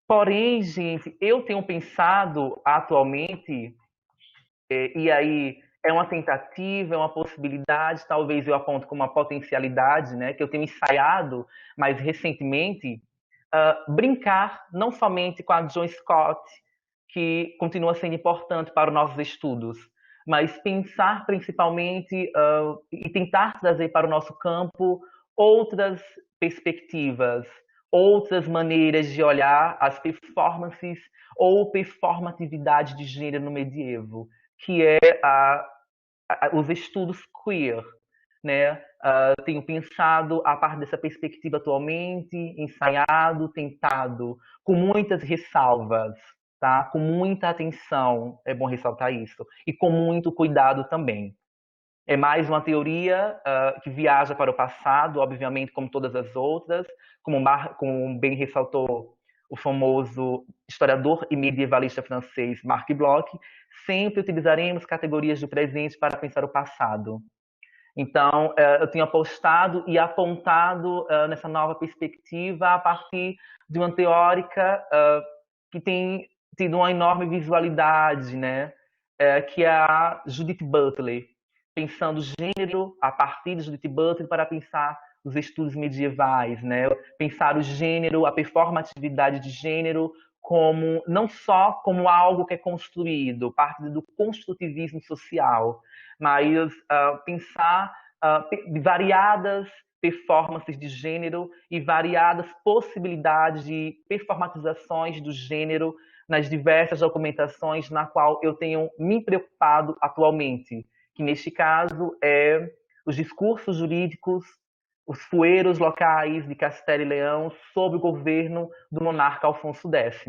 Porém, gente, eu tenho pensado atualmente, e aí é uma tentativa, é uma possibilidade, talvez eu aponto como uma potencialidade, né, que eu tenho ensaiado mais recentemente, brincar não somente com a John Scott, que continua sendo importante para os nossos estudos, mas pensar principalmente e tentar trazer para o nosso campo outras perspectivas, outras maneiras de olhar as performances ou performatividade de gênero no medievo, que é os estudos queer, né? Tenho pensado a partir dessa perspectiva atualmente, ensaiado, tentado, com muitas ressalvas, tá? Com muita atenção, é bom ressaltar isso, e com muito cuidado também. É mais uma teoria que viaja para o passado, obviamente, como todas as outras, como bem ressaltou o famoso historiador e medievalista francês Marc Bloch, sempre utilizaremos categorias do presente para pensar o passado. Então, eu tenho apostado e apontado nessa nova perspectiva a partir de uma teórica que tem tido uma enorme visualidade, né? Que é a Judith Butler, pensando o gênero a partir de Judith Butler para pensar os estudos medievais, né? Pensar o gênero, a performatividade de gênero como não só como algo que é construído, parte do construtivismo social, mas pensar variadas performances de gênero e variadas possibilidades de performatizações do gênero nas diversas documentações na qual eu tenho me preocupado atualmente, que neste caso é os discursos jurídicos, os fueiros locais de Castela e Leão sob o governo do monarca Alfonso X.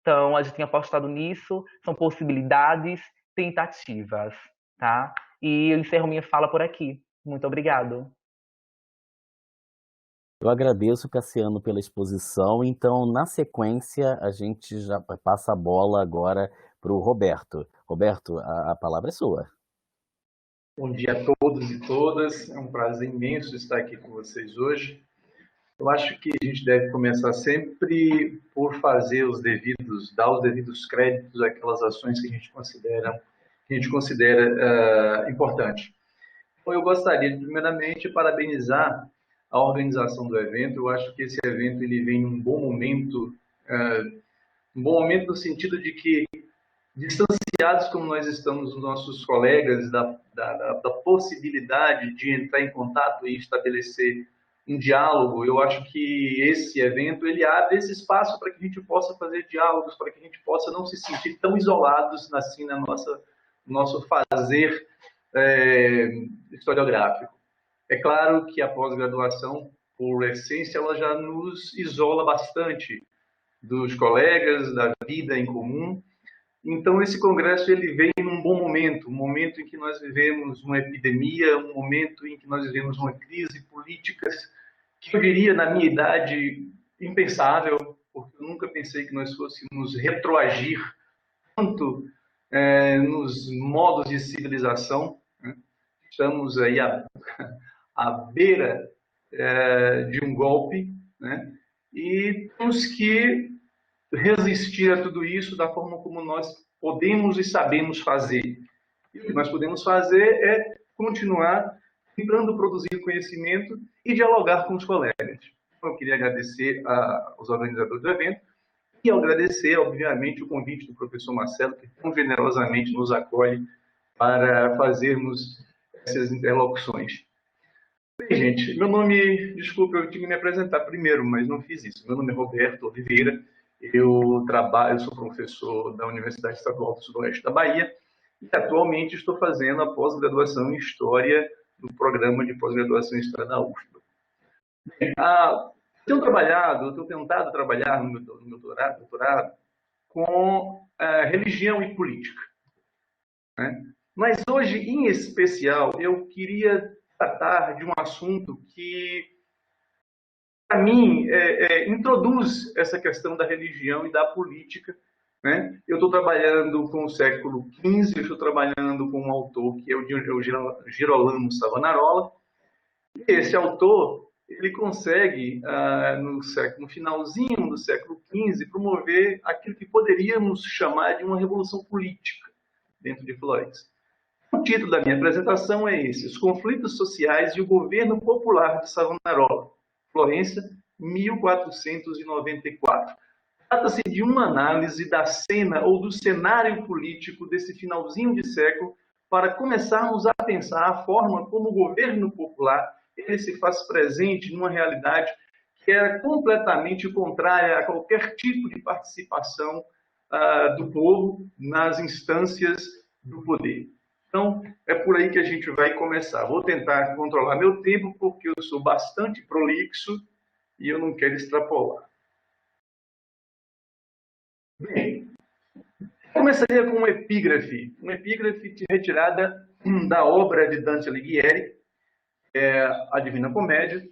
Então, a gente tem apostado nisso, são possibilidades, tentativas, tá? E eu encerro minha fala por aqui. Muito obrigado. Eu agradeço, Cassiano, pela exposição. Então, na sequência, a gente já passa a bola agora para o Roberto. Roberto, a palavra é sua. Bom dia a todos e todas. É um prazer imenso estar aqui com vocês hoje. Eu acho que a gente deve começar sempre por dar os devidos créditos àquelas ações que a gente considera importante. Então, eu gostaria, primeiramente, de parabenizar a organização do evento. Eu acho que esse evento ele vem em um bom momento no sentido de que, distanciados como nós estamos dos nossos colegas, da possibilidade de entrar em contato e estabelecer um diálogo, eu acho que esse evento ele abre esse espaço para que a gente possa fazer diálogos, para que a gente possa não se sentir tão isolados assim no nosso fazer historiográfico. É claro que a pós-graduação, por essência, ela já nos isola bastante dos colegas, da vida em comum. Então, esse congresso ele vem num bom momento, um momento em que nós vivemos uma epidemia, um momento em que nós vivemos uma crise política, que eu diria, na minha idade, impensável, porque eu nunca pensei que nós fôssemos retroagir tanto nos modos de civilização. Né? Estamos aí à beira de um golpe, né? E temos que resistir a tudo isso da forma como nós podemos e sabemos fazer. E o que nós podemos fazer é continuar tentando produzir conhecimento e dialogar com os colegas. Eu queria agradecer aos organizadores do evento e agradecer, obviamente, o convite do professor Marcelo, que tão generosamente nos acolhe para fazermos essas interlocuções. Bem, gente, meu nome, desculpa, eu tinha que me apresentar primeiro, mas não fiz isso. Meu nome é Roberto Oliveira, eu sou professor da Universidade Estadual do Sudoeste da Bahia e atualmente estou fazendo a pós-graduação em História no programa de pós-graduação em História da UFBA. Tenho tentado trabalhar no meu doutorado com religião e política. Né? Mas hoje, em especial, eu queria tratar de um assunto que, para mim, introduz essa questão da religião e da política né? Eu estou trabalhando com o século XV, eu estou trabalhando com um autor que é o Girolamo Savonarola. E esse autor, ele consegue, no finalzinho do século XV, promover aquilo que poderíamos chamar de uma revolução política dentro de Florença. O título da minha apresentação é esse: Os Conflitos Sociais e o Governo Popular de Savonarola, Florença, 1494. Trata-se de uma análise da cena ou do cenário político desse finalzinho de século para começarmos a pensar a forma como o governo popular ele se faz presente numa realidade que era completamente contrária a qualquer tipo de participação do povo nas instâncias do poder. Então, é por aí que a gente vai começar. Vou tentar controlar meu tempo, porque eu sou bastante prolixo e eu não quero extrapolar. Bem, começaria com uma epígrafe retirada da obra de Dante Alighieri, A Divina Comédia,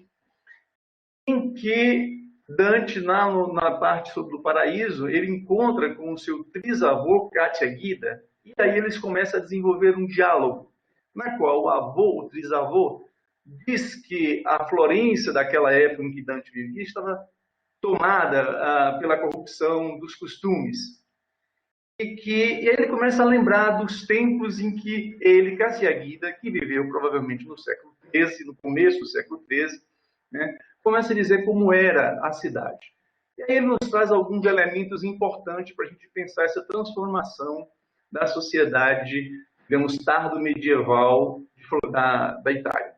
em que Dante, na parte sobre o paraíso, ele encontra com o seu trisavô, Cátia Guida, e aí eles começam a desenvolver um diálogo, na qual o trisavô, diz que a Florença daquela época em que Dante vivia estava tomada pela corrupção dos costumes. E que ele começa a lembrar dos tempos em que ele, Cátia Guida, que viveu provavelmente no século XIII, no começo do século XIII, né, começa a dizer como era a cidade. E aí ele nos traz alguns elementos importantes para a gente pensar essa transformação da sociedade, digamos, tardo-medieval da Itália.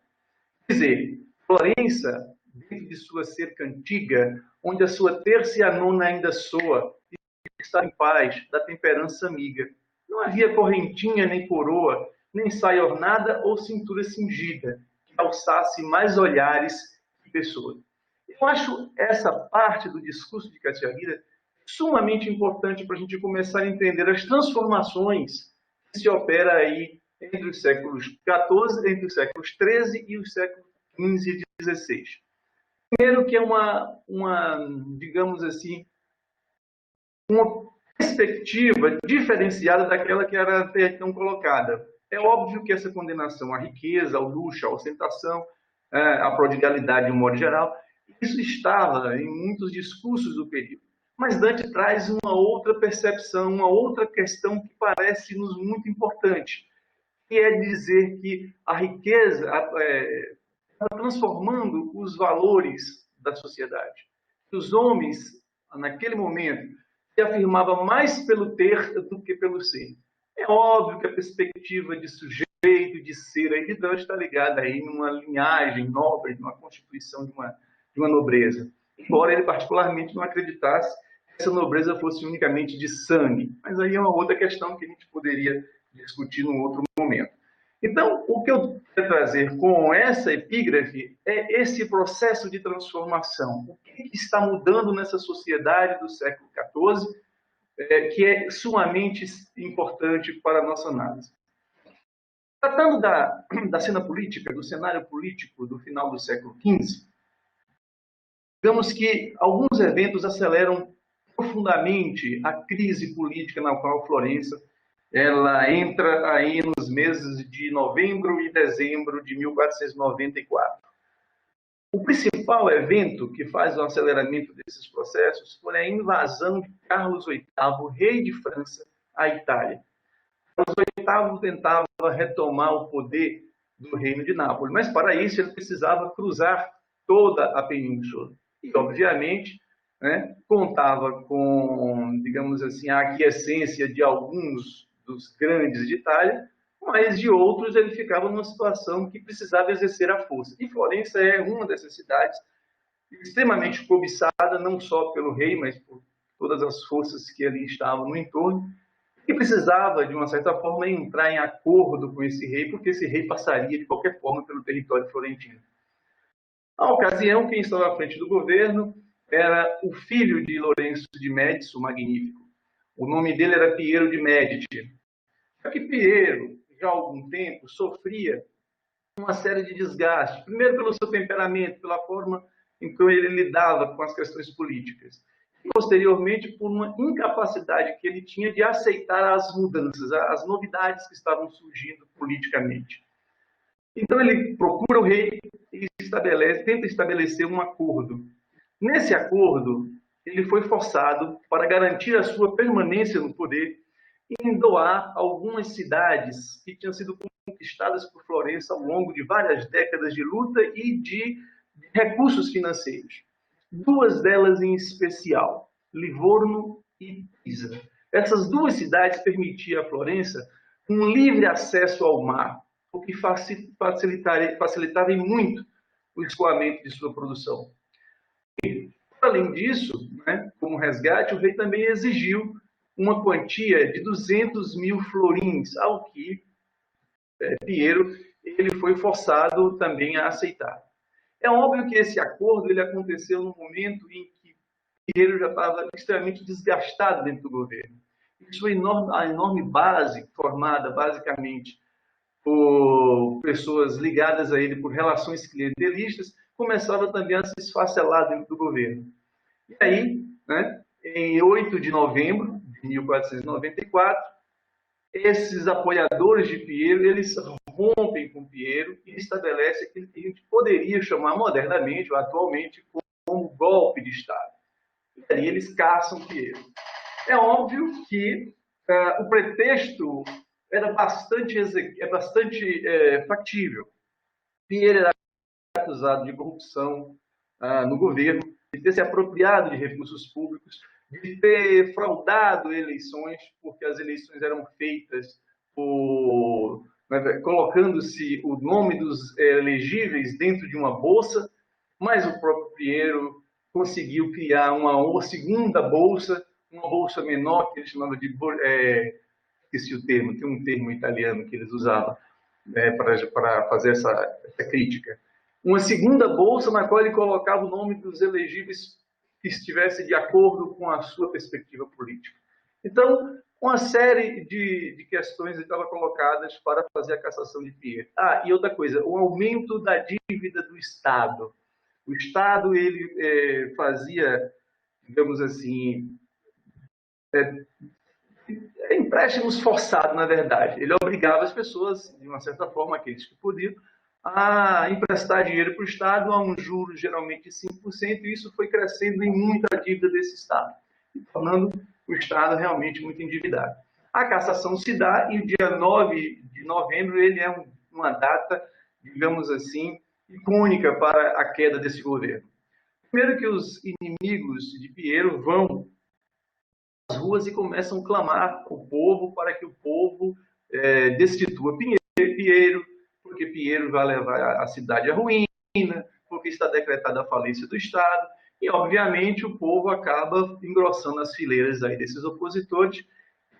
Quer dizer, Florença, dentro de sua cerca antiga, onde a sua terça e a nona ainda soa, está em paz, da temperança amiga. Não havia correntinha, nem coroa, nem saia ornada ou cintura cingida, que alçasse mais olhares que pessoas. Eu acho essa parte do discurso de Cátia Guida sumamente importante para a gente começar a entender as transformações que se opera aí entre os séculos XIV, entre os séculos XIII e os séculos XV e XVI. Primeiro que é digamos assim, uma perspectiva diferenciada daquela que era até então colocada. É óbvio que essa condenação à riqueza, ao luxo, à ostentação, à prodigalidade de um modo geral, isso estava em muitos discursos do período. Mas Dante traz uma outra percepção, uma outra questão que parece-nos muito importante, que é dizer que a riqueza está transformando os valores da sociedade. Os homens, naquele momento, se afirmavam mais pelo ter do que pelo ser. É óbvio que a perspectiva de sujeito, de ser, aí de Dante está ligada aí numa linhagem nobre, numa constituição de uma nobreza. Embora ele particularmente não acreditasse que essa nobreza fosse unicamente de sangue. Mas aí é uma outra questão que a gente poderia discutir num outro momento. Então, o que eu quero trazer com essa epígrafe é esse processo de transformação. O que está mudando nessa sociedade do século XIV, que é sumamente importante para a nossa análise. Tratando da cena política, do cenário político do final do século XV, digamos que alguns eventos aceleram profundamente a crise política na qual Florença ela entra aí nos meses de novembro e dezembro de 1494. O principal evento que faz o aceleramento desses processos foi a invasão de Carlos VIII, rei de França, à Itália. Carlos VIII tentava retomar o poder do reino de Nápoles, mas para isso ele precisava cruzar toda a península. E, obviamente, contava com, digamos assim, a aquiescência de alguns dos grandes de Itália, mas de outros ele ficava numa situação que precisava exercer a força. E Florença é uma dessas cidades extremamente cobiçada, não só pelo rei, mas por todas as forças que ali estavam no entorno, e precisava, de uma certa forma, entrar em acordo com esse rei, porque esse rei passaria, de qualquer forma, pelo território florentino. Na ocasião, quem estava à frente do governo era o filho de Lourenço de Médici, o Magnífico. O nome dele era Piero de Médici. Só que Piero, já há algum tempo, sofria uma série de desgastes. Primeiro pelo seu temperamento, pela forma em que ele lidava com as questões políticas. posteriormente por uma incapacidade que ele tinha de aceitar as mudanças, as novidades que estavam surgindo politicamente. Então ele procura o rei e tenta estabelecer um acordo. Nesse acordo, ele foi forçado, para garantir a sua permanência no poder, em doar algumas cidades que tinham sido conquistadas por Florença ao longo de várias décadas de luta e de recursos financeiros. Duas delas em especial, Livorno e Pisa. Essas duas cidades permitiam a Florença um livre acesso ao mar, o que facilitava muito o escoamento de sua produção. E, além disso, né, como resgate, o rei também exigiu uma quantia de 200.000 florins, ao que Piero ele foi forçado também a aceitar. É óbvio que esse acordo ele aconteceu no momento em que Piero já estava extremamente desgastado dentro do governo. Isso é a enorme base, formada basicamente por pessoas ligadas a ele por relações clientelistas, começava também a se esfacelar dentro do governo. E aí, né, em 8 de novembro de 1494, esses apoiadores de Piero, eles rompem com Piero e estabelecem aquilo que a gente poderia chamar modernamente ou atualmente como golpe de Estado. E aí eles caçam Piero. É óbvio que o pretexto era bastante factível. Piero era acusado de corrupção no governo, de ter se apropriado de recursos públicos, de ter fraudado eleições, porque as eleições eram feitas colocando-se o nome dos elegíveis dentro de uma bolsa, mas o próprio Piero conseguiu criar uma segunda bolsa, uma bolsa menor, que ele chamava de... esqueci o termo, tem um termo italiano que eles usavam para fazer essa crítica. Uma segunda bolsa na qual ele colocava o nome dos elegíveis que estivesse de acordo com a sua perspectiva política. Então, uma série de questões estavam colocadas para fazer a cassação de Piero. E outra coisa, o aumento da dívida do Estado. O Estado ele fazia, digamos assim, empréstimos forçados, na verdade. Ele obrigava as pessoas, de uma certa forma, aqueles que podiam, a emprestar dinheiro para o Estado a um juro geralmente de 5%, e isso foi crescendo em muita dívida desse Estado, tornando o Estado realmente muito endividado. A cassação se dá e o dia 9 de novembro ele é uma data, digamos assim, icônica para a queda desse governo. Primeiro que os inimigos de Piero vão às ruas e começam a clamar o povo para que o povo destitua Piero, porque Piero vai levar a cidade à ruína, porque está decretada a falência do Estado, e obviamente o povo acaba engrossando as fileiras aí desses opositores,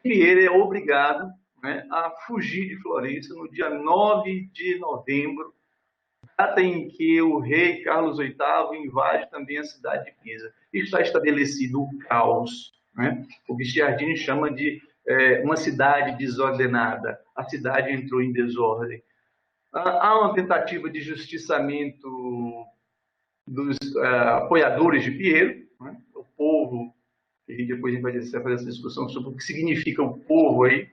e Piero é obrigado, né, a fugir de Florença no dia 9 de novembro, data em que o rei Carlos VIII invade também a cidade de Pisa. E está estabelecido o caos, né? O Guicciardini chama de uma cidade desordenada. A cidade entrou em desordem. Há uma tentativa de justiçamento dos apoiadores de Piero, né? O povo, e depois a gente vai fazer essa discussão sobre o que significa o povo aí,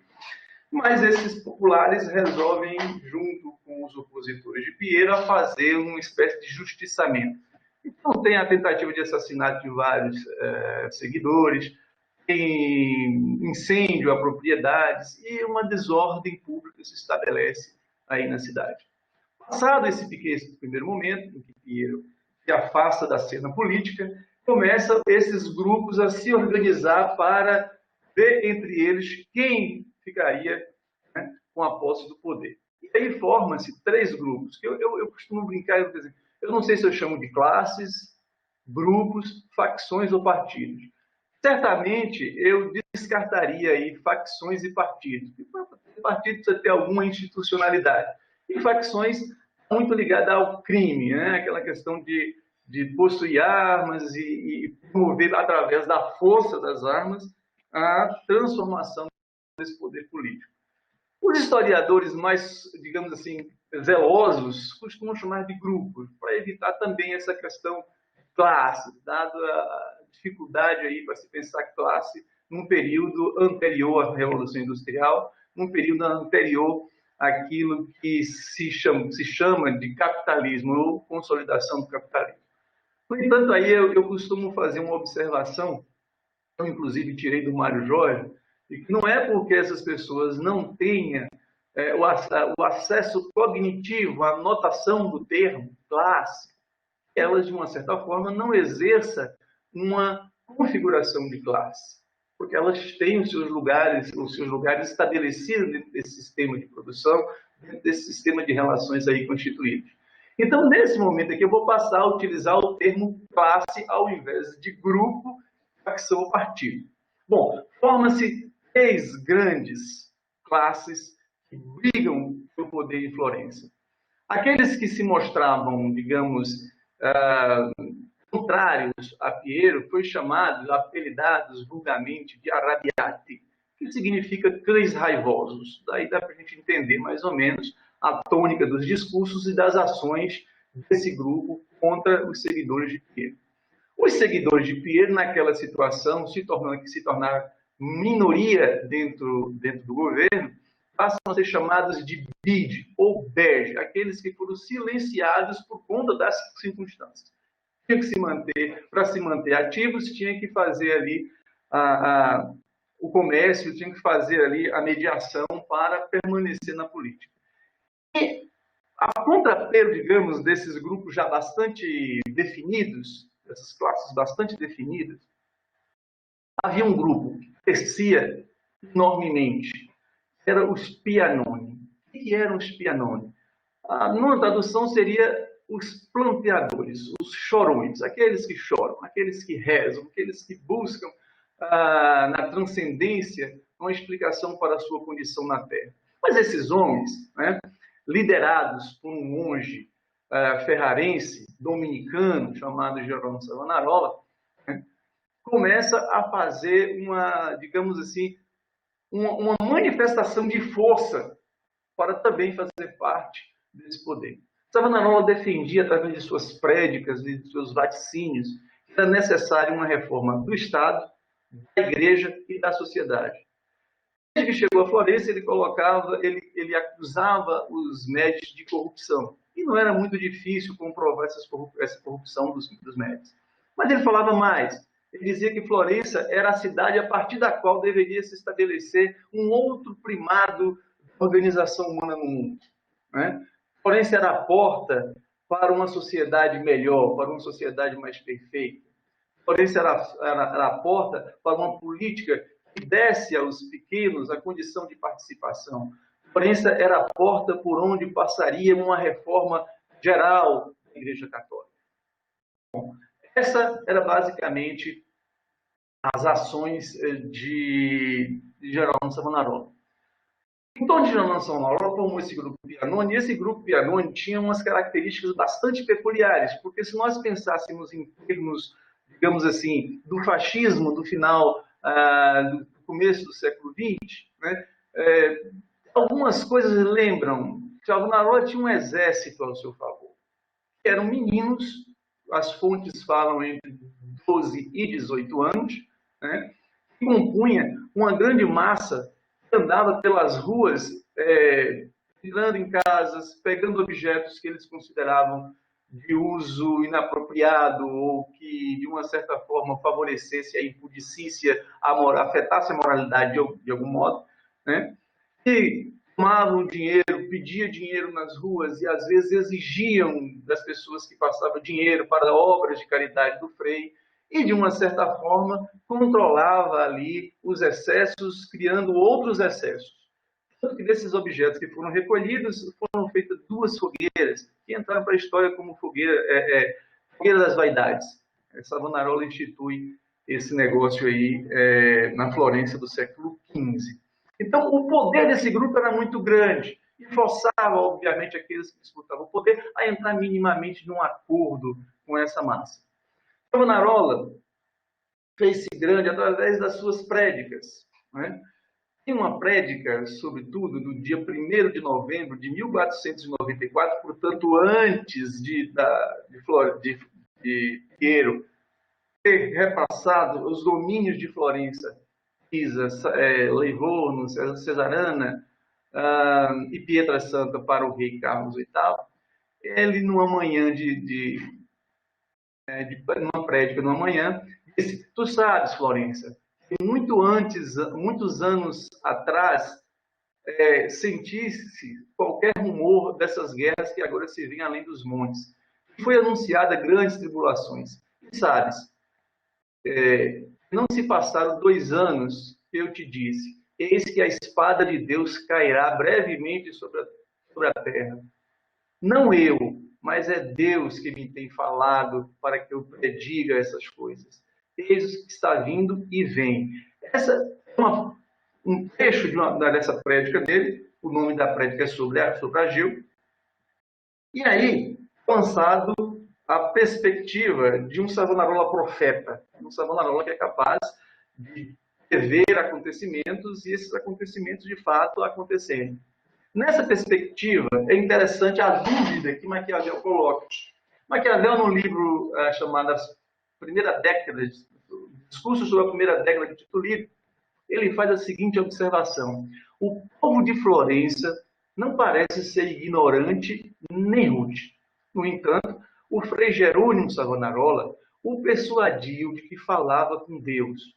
mas esses populares resolvem, junto com os opositores de Piero, a fazer uma espécie de justiçamento. Então tem a tentativa de assassinato de vários seguidores, tem incêndio a propriedades e uma desordem pública se estabelece aí na cidade. Passado esse primeiro momento, em que Piero se afasta da cena política, começam esses grupos a se organizar para ver entre eles quem ficaria, né, com a posse do poder. E aí formam-se 3 grupos, que eu costumo brincar, eu não sei se eu chamo de classes, grupos, facções ou partidos. Certamente eu descartaria aí facções e partidos. Partidos precisa ter alguma institucionalidade. E facções muito ligadas ao crime, né? Aquela questão de possuir armas e promover, através da força das armas, a transformação desse poder político. Os historiadores mais, digamos assim, zelosos costumam chamar de grupos, para evitar também essa questão de classe, dado dificuldade aí para se pensar classe num período anterior à Revolução Industrial, num período anterior àquilo que se chama de capitalismo ou consolidação do capitalismo. No entanto, aí eu costumo fazer uma observação, eu inclusive tirei do Mário Jorge, e que não é porque essas pessoas não tenham o acesso cognitivo à notação do termo classe, elas, de uma certa forma, não exerçam uma configuração de classe, porque elas têm os seus lugares estabelecidos dentro desse sistema de produção, dentro desse sistema de relações aí constituídos. Então, nesse momento aqui, eu vou passar a utilizar o termo classe ao invés de grupo, facção ou partido. Bom, formam-se 3 grandes classes que brigam pelo poder em Florença. Aqueles que se mostravam, digamos, contrários a Piero, foi chamados, apelidados vulgarmente de arrabbiati, que significa cães raivosos. Daí dá para a gente entender mais ou menos a tônica dos discursos e das ações desse grupo contra os seguidores de Piero. Os seguidores de Piero, naquela situação, se tornaram minoria dentro do governo, passam a ser chamados de bide ou bege, aqueles que foram silenciados por conta das circunstâncias. Tinha que se manter, para se manter ativos, tinha que fazer ali o comércio, tinha que fazer ali a mediação para permanecer na política. E, a contrapelo, digamos, desses grupos já bastante definidos, dessas classes bastante definidas, havia um grupo que crescia enormemente, era os Pianoni. O que eram os Pianoni? Numa tradução seria os planteadores, os chorões, aqueles que choram, aqueles que rezam, aqueles que buscam na transcendência uma explicação para a sua condição na Terra. Mas esses homens, né, liderados por um monge ferrarense, dominicano, chamado Jerônimo Savonarola, né, começa a fazer digamos assim, uma manifestação de força para também fazer parte desse poder. Savonarola defendia, através de suas prédicas e de seus vaticínios, que era necessária uma reforma do Estado, da Igreja e da sociedade. Desde que chegou a Florença, ele acusava os médicos de corrupção. E não era muito difícil comprovar essa corrupção dos médicos. Mas ele falava mais. Ele dizia que Florença era a cidade a partir da qual deveria se estabelecer um outro primado da organização humana no mundo, né? Florença era a porta para uma sociedade melhor, para uma sociedade mais perfeita. Florença era a porta para uma política que desse aos pequenos a condição de participação. Florença era a porta por onde passaria uma reforma geral da Igreja Católica. Bom, essa era basicamente as ações de Jerônimo Savonarola. Então, Jerônimo Savonarola formou esse grupo Pianoni, e esse grupo Pianoni tinha umas características bastante peculiares, porque se nós pensássemos em termos, digamos assim, do fascismo do final, do começo do século XX, né, algumas coisas lembram. Savonarola tinha um exército ao seu favor. Eram meninos, as fontes falam entre 12 e 18 anos, né, que compunha uma grande massa que andava pelas ruas, entrando em casas, pegando objetos que eles consideravam de uso inapropriado ou que, de uma certa forma, favorecesse a impudicícia, afetasse a moralidade de algum modo, né? E tomavam dinheiro, pediam dinheiro nas ruas e, às vezes, exigiam das pessoas que passavam dinheiro para obras de caridade do Frei e, de uma certa forma, controlava ali os excessos, criando outros excessos. Tanto que desses objetos que foram recolhidos, foram feitas 2 fogueiras, que entraram para a história como fogueira das vaidades. Savonarola institui esse negócio aí na Florença do século XV. Então, o poder desse grupo era muito grande e forçava, obviamente, aqueles que disputavam o poder a entrar minimamente num acordo com essa massa. Savonarola fez-se grande através das suas prédicas, né? Tem uma prédica, sobretudo, no dia 1º de novembro de 1494, portanto, antes de Piero ter repassado os domínios de Florença, Pisa, Livorno, Cesarana e Pietrasanta para o rei Carlos VIII, ele, numa manhã numa prédica, numa manhã, disse: tu sabes, Florença, que muitos anos atrás, sentisse qualquer rumor dessas guerras que agora se vêem além dos montes. Foi anunciada grandes tribulações. E sabes, não se passaram 2 anos, eu te disse, eis que a espada de Deus cairá brevemente sobre a terra. Não eu, mas é Deus que me tem falado para que eu prediga essas coisas. Eis que está vindo e vem. Essa é um trecho dessa prédica dele, o nome da prédica é sobre Ageu. E aí, lançado a perspectiva de um Savonarola profeta, um Savonarola que é capaz de prever acontecimentos e esses acontecimentos de fato acontecerem. Nessa perspectiva, é interessante a dúvida que Maquiavel coloca. Maquiavel, no livro chamado Primeira Década, Discurso sobre a Primeira Década de Tito Livre, ele faz a seguinte observação: o povo de Florença não parece ser ignorante nem rude. No entanto, o frei Jerônimo Savonarola o persuadiu de que falava com Deus.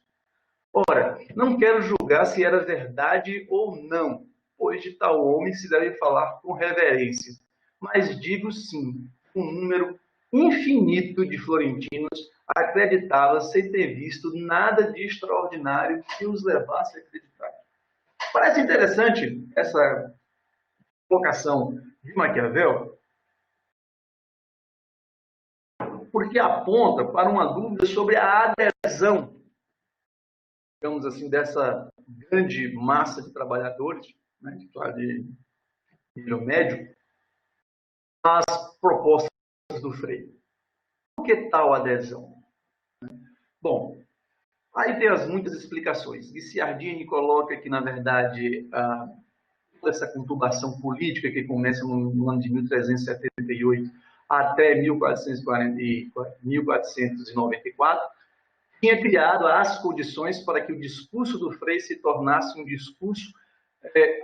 Ora, não quero julgar se era verdade ou não, pois de tal homem se deve falar com reverência. Mas digo sim, um número infinito de florentinos acreditava sem ter visto nada de extraordinário que os levasse a acreditar. Parece interessante essa colocação de Maquiavel, porque aponta para uma dúvida sobre a adesão, digamos assim, dessa grande massa de trabalhadores, né, de nível médio, às propostas do Frei. Por que tal adesão? Bom, aí tem as muitas explicações. Guicciardini coloca que, na verdade, toda essa conturbação política que começa no ano de 1378 até 1494, tinha criado as condições para que o discurso do Frei se tornasse um discurso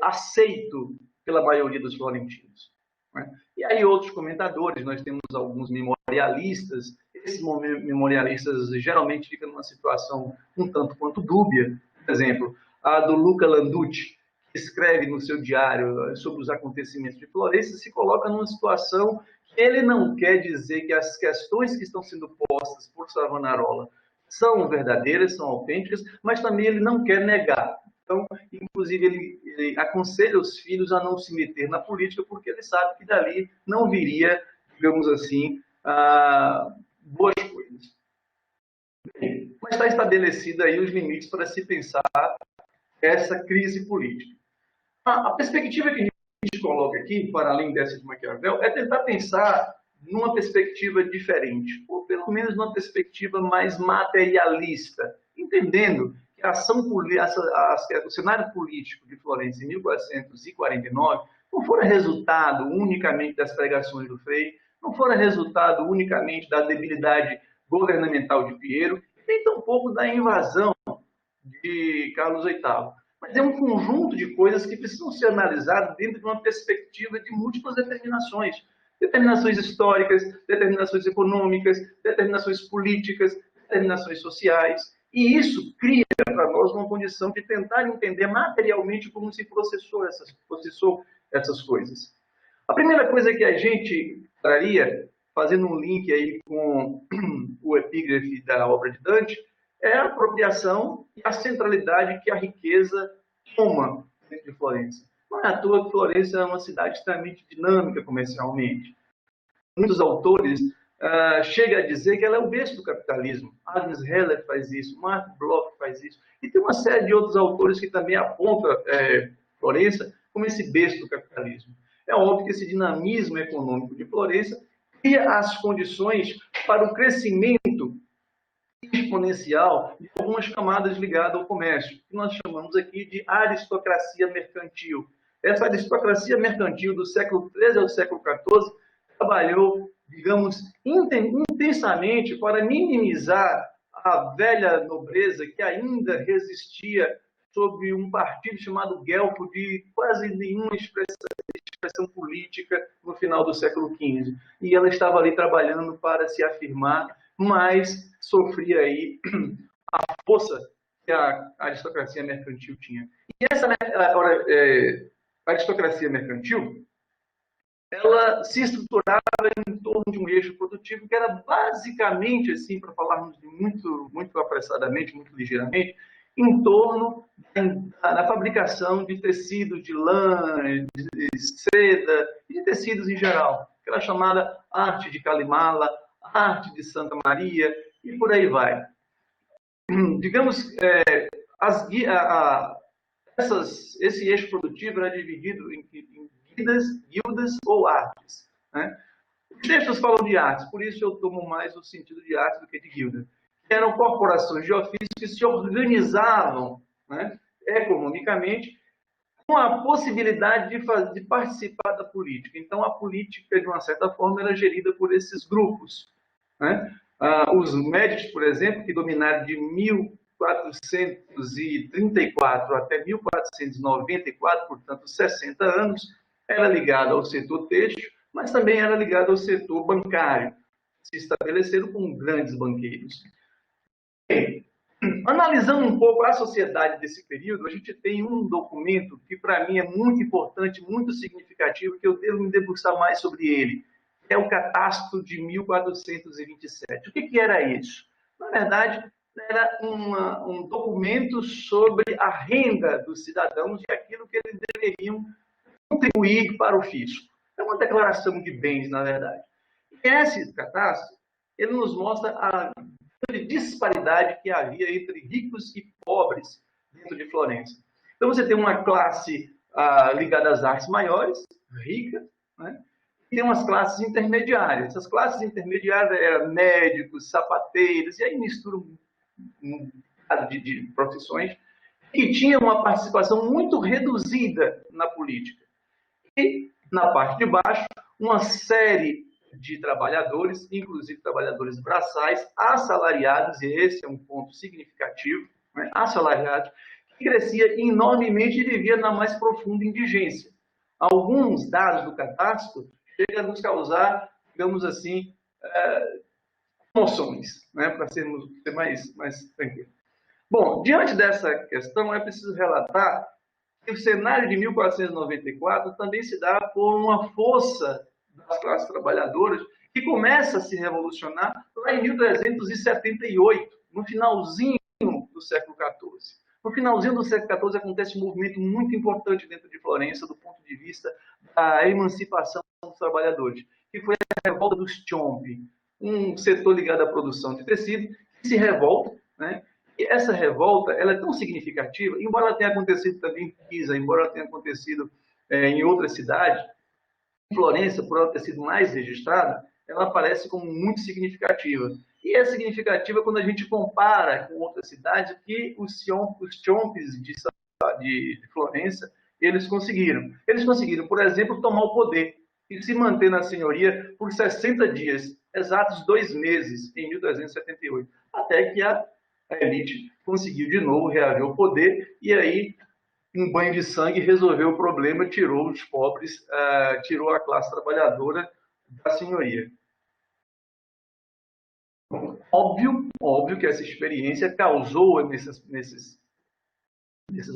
aceito pela maioria dos florentinos. Né? E aí outros comentadores, nós temos alguns memorialistas. Esses memorialistas geralmente ficam numa situação um tanto quanto dúbia. Por exemplo, a do Luca Landucci, que escreve no seu diário sobre os acontecimentos de Florença, se coloca numa situação que ele não quer dizer que as questões que estão sendo postas por Savonarola são verdadeiras, são autênticas, mas também ele não quer negar. Então, inclusive, ele aconselha os filhos a não se meter na política, porque ele sabe que dali não viria, digamos assim, boas coisas. Bem, mas está estabelecido aí os limites para se pensar essa crise política. A perspectiva que a gente coloca aqui, para além dessa de Maquiavel, é tentar pensar numa perspectiva diferente, ou pelo menos numa perspectiva mais materialista, entendendo que a ação o cenário político de Florença em 1449 não fora resultado unicamente das pregações do Frei, não fora resultado unicamente da debilidade governamental de Piero, nem tampouco da invasão de Carlos VIII. Mas é um conjunto de coisas que precisam ser analisadas dentro de uma perspectiva de múltiplas determinações. Determinações históricas, determinações econômicas, determinações políticas, determinações sociais. E isso cria para nós uma condição de tentar entender materialmente como se processou essas coisas. A primeira coisa que a gente traria, fazendo um link aí com o epígrafe da obra de Dante, é a apropriação e a centralidade que a riqueza toma dentro de Florença. Não é à toa que Florença é uma cidade extremamente dinâmica comercialmente. Muitos autores chegam a dizer que ela é o berço do capitalismo. Agnes Heller faz isso, Mark Bloch faz isso. E tem uma série de outros autores que também apontam Florença como esse berço do capitalismo. É óbvio que esse dinamismo econômico de Florença cria as condições para o crescimento exponencial de algumas camadas ligadas ao comércio, que nós chamamos aqui de aristocracia mercantil. Essa aristocracia mercantil do século XIII ao século XIV trabalhou, digamos, intensamente para minimizar a velha nobreza que ainda resistia sob um partido chamado Guelfo, de quase nenhuma expressão política no final do século XV. E ela estava ali trabalhando para se afirmar, mas sofria aí a força que a aristocracia mercantil tinha. E essa aristocracia mercantil, ela se estruturava em torno de um eixo produtivo que era basicamente, assim, para falarmos muito apressadamente, muito ligeiramente, em torno da fabricação de tecidos de lã, de seda e de tecidos em geral, aquela chamada arte de Calimala, arte de Santa Maria e por aí vai. Digamos, esse eixo produtivo era dividido em guildas ou artes, né? Os textos falam de artes, por isso eu tomo mais o sentido de arte do que de guilda. Eram corporações de ofício que se organizavam, né, economicamente, com a possibilidade de participar da política. Então, a política, de uma certa forma, era gerida por esses grupos, né? Os médicos, por exemplo, que dominaram de 1434 até 1494, portanto, 60 anos, era ligado ao setor têxtil, mas também era ligado ao setor bancário. Se estabeleceram com grandes banqueiros. Bem, analisando um pouco a sociedade desse período, a gente tem um documento que, para mim, é muito importante, muito significativo, que eu devo me debruçar mais sobre ele. É o Catastro de 1427. O que era isso? Na verdade, era um documento sobre a renda dos cidadãos e aquilo que eles deveriam contribuir para o fisco. É uma declaração de bens, na verdade. E esse catastro, ele nos mostra a grande disparidade que havia entre ricos e pobres dentro de Florença. Então, você tem uma classe ligada às artes maiores, rica, né? E tem umas classes intermediárias. Essas classes intermediárias eram médicos, sapateiros, e aí mistura um bocado de profissões, que tinham uma participação muito reduzida na política. E, na parte de baixo, uma série de trabalhadores, inclusive trabalhadores braçais, assalariados, e esse é um ponto significativo, né? Assalariados, que crescia enormemente e vivia na mais profunda indigência. Alguns dados do catastro chegam a nos causar, digamos assim, emoções, né? Para ser mais tranquilo. Bom, diante dessa questão, é preciso relatar que o cenário de 1494 também se dá por uma força das classes trabalhadoras que começa a se revolucionar lá em 1378, no finalzinho do século XIV. No finalzinho do século XIV acontece um movimento muito importante dentro de Florença do ponto de vista da emancipação dos trabalhadores, que foi a revolta dos Ciompi, um setor ligado à produção de tecido, que se revolta, né? E essa revolta, ela é tão significativa, embora ela tenha acontecido também em Pisa, embora ela tenha acontecido em outras cidades, Florença, por ela ter sido mais registrada, ela aparece como muito significativa. E é significativa quando a gente compara com outras cidades que os Ciompes de Florença, eles conseguiram. Eles conseguiram, por exemplo, tomar o poder e se manter na senhoria por 60 dias, exatos 2 meses, em 1378, até que a elite conseguiu de novo reaver o poder e aí um banho de sangue resolveu o problema, tirou os pobres, tirou a classe trabalhadora da senhoria. Óbvio que essa experiência causou nesses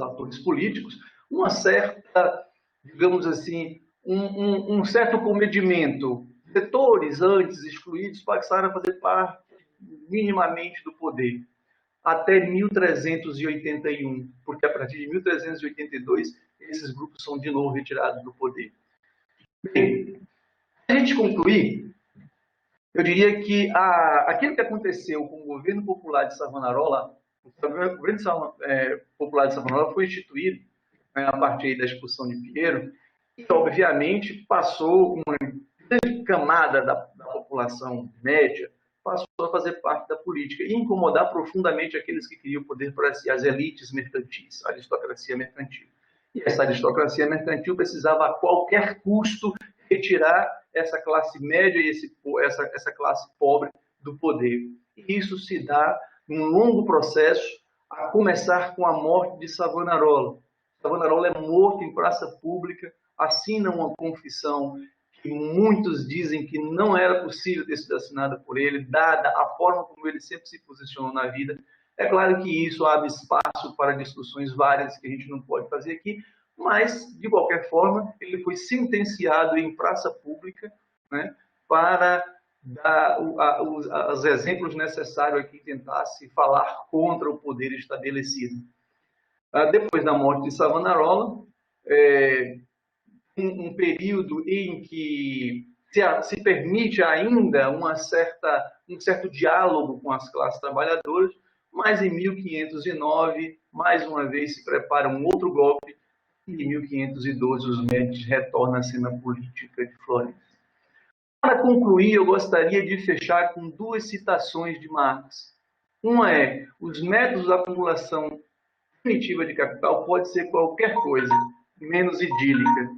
atores políticos uma certa, digamos assim, um certo comedimento. Setores antes excluídos passaram a fazer parte minimamente do poder, até 1381, porque a partir de 1382 esses grupos são de novo retirados do poder. Bem, para a gente concluir, eu diria que aquilo que aconteceu com o governo popular de Savonarola, o governo popular de Savonarola foi instituído, né, a partir da expulsão de Piero, e obviamente passou uma grande camada da população média passou a fazer parte da política e incomodar profundamente aqueles que queriam poder para si, as elites mercantis, a aristocracia mercantil. E essa aristocracia mercantil precisava a qualquer custo retirar essa classe média e essa classe pobre do poder. E isso se dá um longo processo, a começar com a morte de Savonarola. Savonarola é morto em praça pública, assina uma confissão que muitos dizem que não era possível ter sido assinada por ele, dada a forma como ele sempre se posicionou na vida. É claro que isso abre espaço para discussões várias que a gente não pode fazer aqui, mas, de qualquer forma, ele foi sentenciado em praça pública, né, para dar os exemplos necessários aqui, tentasse falar contra o poder estabelecido. Depois da morte de Savonarola, um período em que se permite ainda um certo diálogo com as classes trabalhadoras, mas em 1509, mais uma vez, se prepara um outro golpe, e em 1512 os Médici retornam à cena política de Florença. Para concluir, eu gostaria de fechar com duas citações de Marx. Uma é: os métodos da acumulação primitiva de capital pode ser qualquer coisa, menos idílica.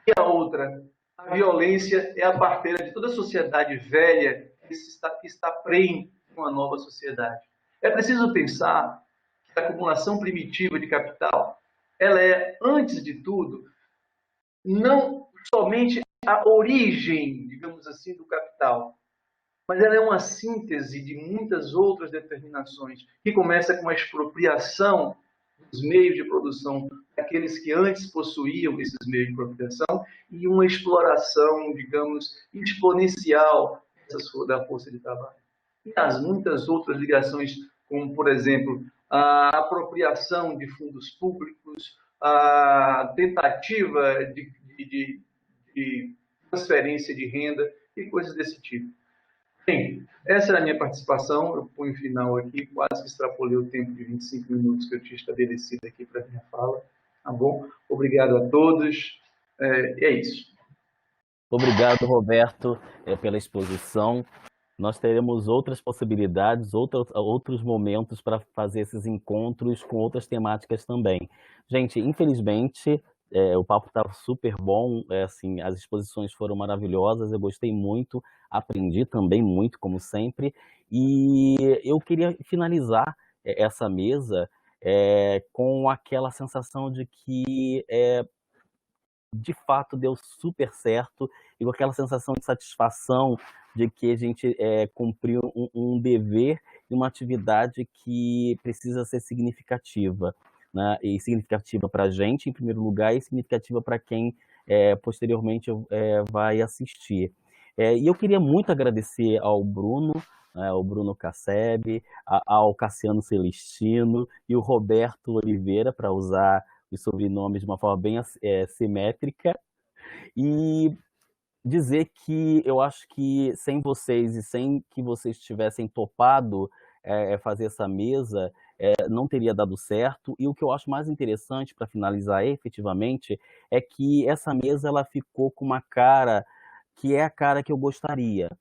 E a outra: a violência é a parteira de toda a sociedade velha que está prenhe uma nova sociedade. É preciso pensar que a acumulação primitiva de capital, ela é, antes de tudo, não somente a origem, digamos assim, do capital, mas ela é uma síntese de muitas outras determinações, que começa com a expropriação dos meios de produção daqueles que antes possuíam esses meios de produção e uma exploração, digamos, exponencial da força de trabalho. E as muitas outras ligações, como, por exemplo, a apropriação de fundos públicos, a tentativa de transferência de renda e coisas desse tipo. Bem, essa era a minha participação. Eu ponho final aqui, quase que extrapolei o tempo de 25 minutos que eu tinha estabelecido aqui para a minha fala. Tá bom? Obrigado a todos. É isso. Obrigado, Roberto, pela exposição. Nós teremos outras possibilidades, outros momentos para fazer esses encontros com outras temáticas também. Gente, infelizmente, o papo estava super bom, assim, as exposições foram maravilhosas, eu gostei muito, aprendi também muito, como sempre, e eu queria finalizar essa mesa com aquela sensação de que de fato deu super certo, e com aquela sensação de satisfação de que a gente cumpriu um dever e uma atividade que precisa ser significativa, né? E significativa para a gente, em primeiro lugar, e significativa para quem posteriormente vai assistir. E eu queria muito agradecer ao Bruno, ao Bruno Casseb, ao Cassiano Celestino e o Roberto Oliveira, para usar os sobrenomes de uma forma bem simétrica, e dizer que eu acho que sem vocês e sem que vocês tivessem topado fazer essa mesa, não teria dado certo. E o que eu acho mais interessante, para finalizar efetivamente, é que essa mesa ela ficou com uma cara que é a cara que eu gostaria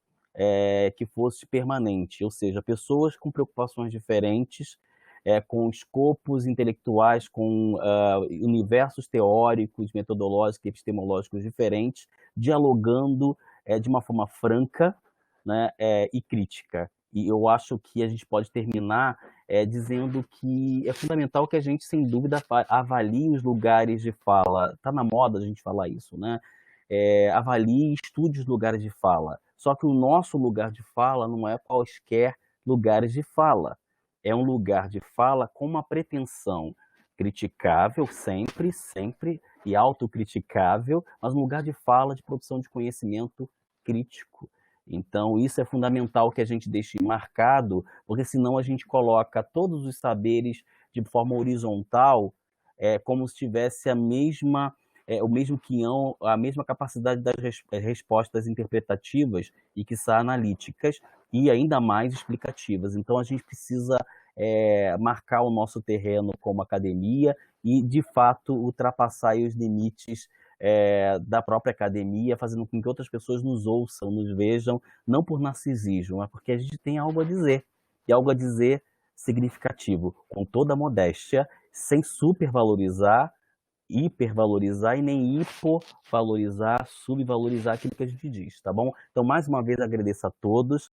que fosse permanente, ou seja, pessoas com preocupações diferentes, com escopos intelectuais, com universos teóricos, metodológicos e epistemológicos diferentes, dialogando de uma forma franca, né, e crítica. E eu acho que a gente pode terminar dizendo que é fundamental que a gente, sem dúvida, avalie os lugares de fala. Está na moda a gente falar isso, né? Avalie e estude os lugares de fala. Só que o nosso lugar de fala não é quaisquer lugares de fala. É um lugar de fala com uma pretensão criticável, sempre, sempre, e autocriticável, mas um lugar de fala de produção de conhecimento crítico. Então, isso é fundamental que a gente deixe marcado, porque senão a gente coloca todos os saberes de forma horizontal, como se tivesse o mesmo quinhão, a mesma capacidade das respostas interpretativas e, quiçá, analíticas, e ainda mais explicativas. Então, a gente precisa marcar o nosso terreno como academia e, de fato, ultrapassar os limites da própria academia, fazendo com que outras pessoas nos ouçam, nos vejam, não por narcisismo, mas porque a gente tem algo a dizer, e algo a dizer significativo, com toda a modéstia, sem supervalorizar, hipervalorizar e nem hipovalorizar, subvalorizar aquilo que a gente diz, tá bom? Então, mais uma vez, agradeço a todos.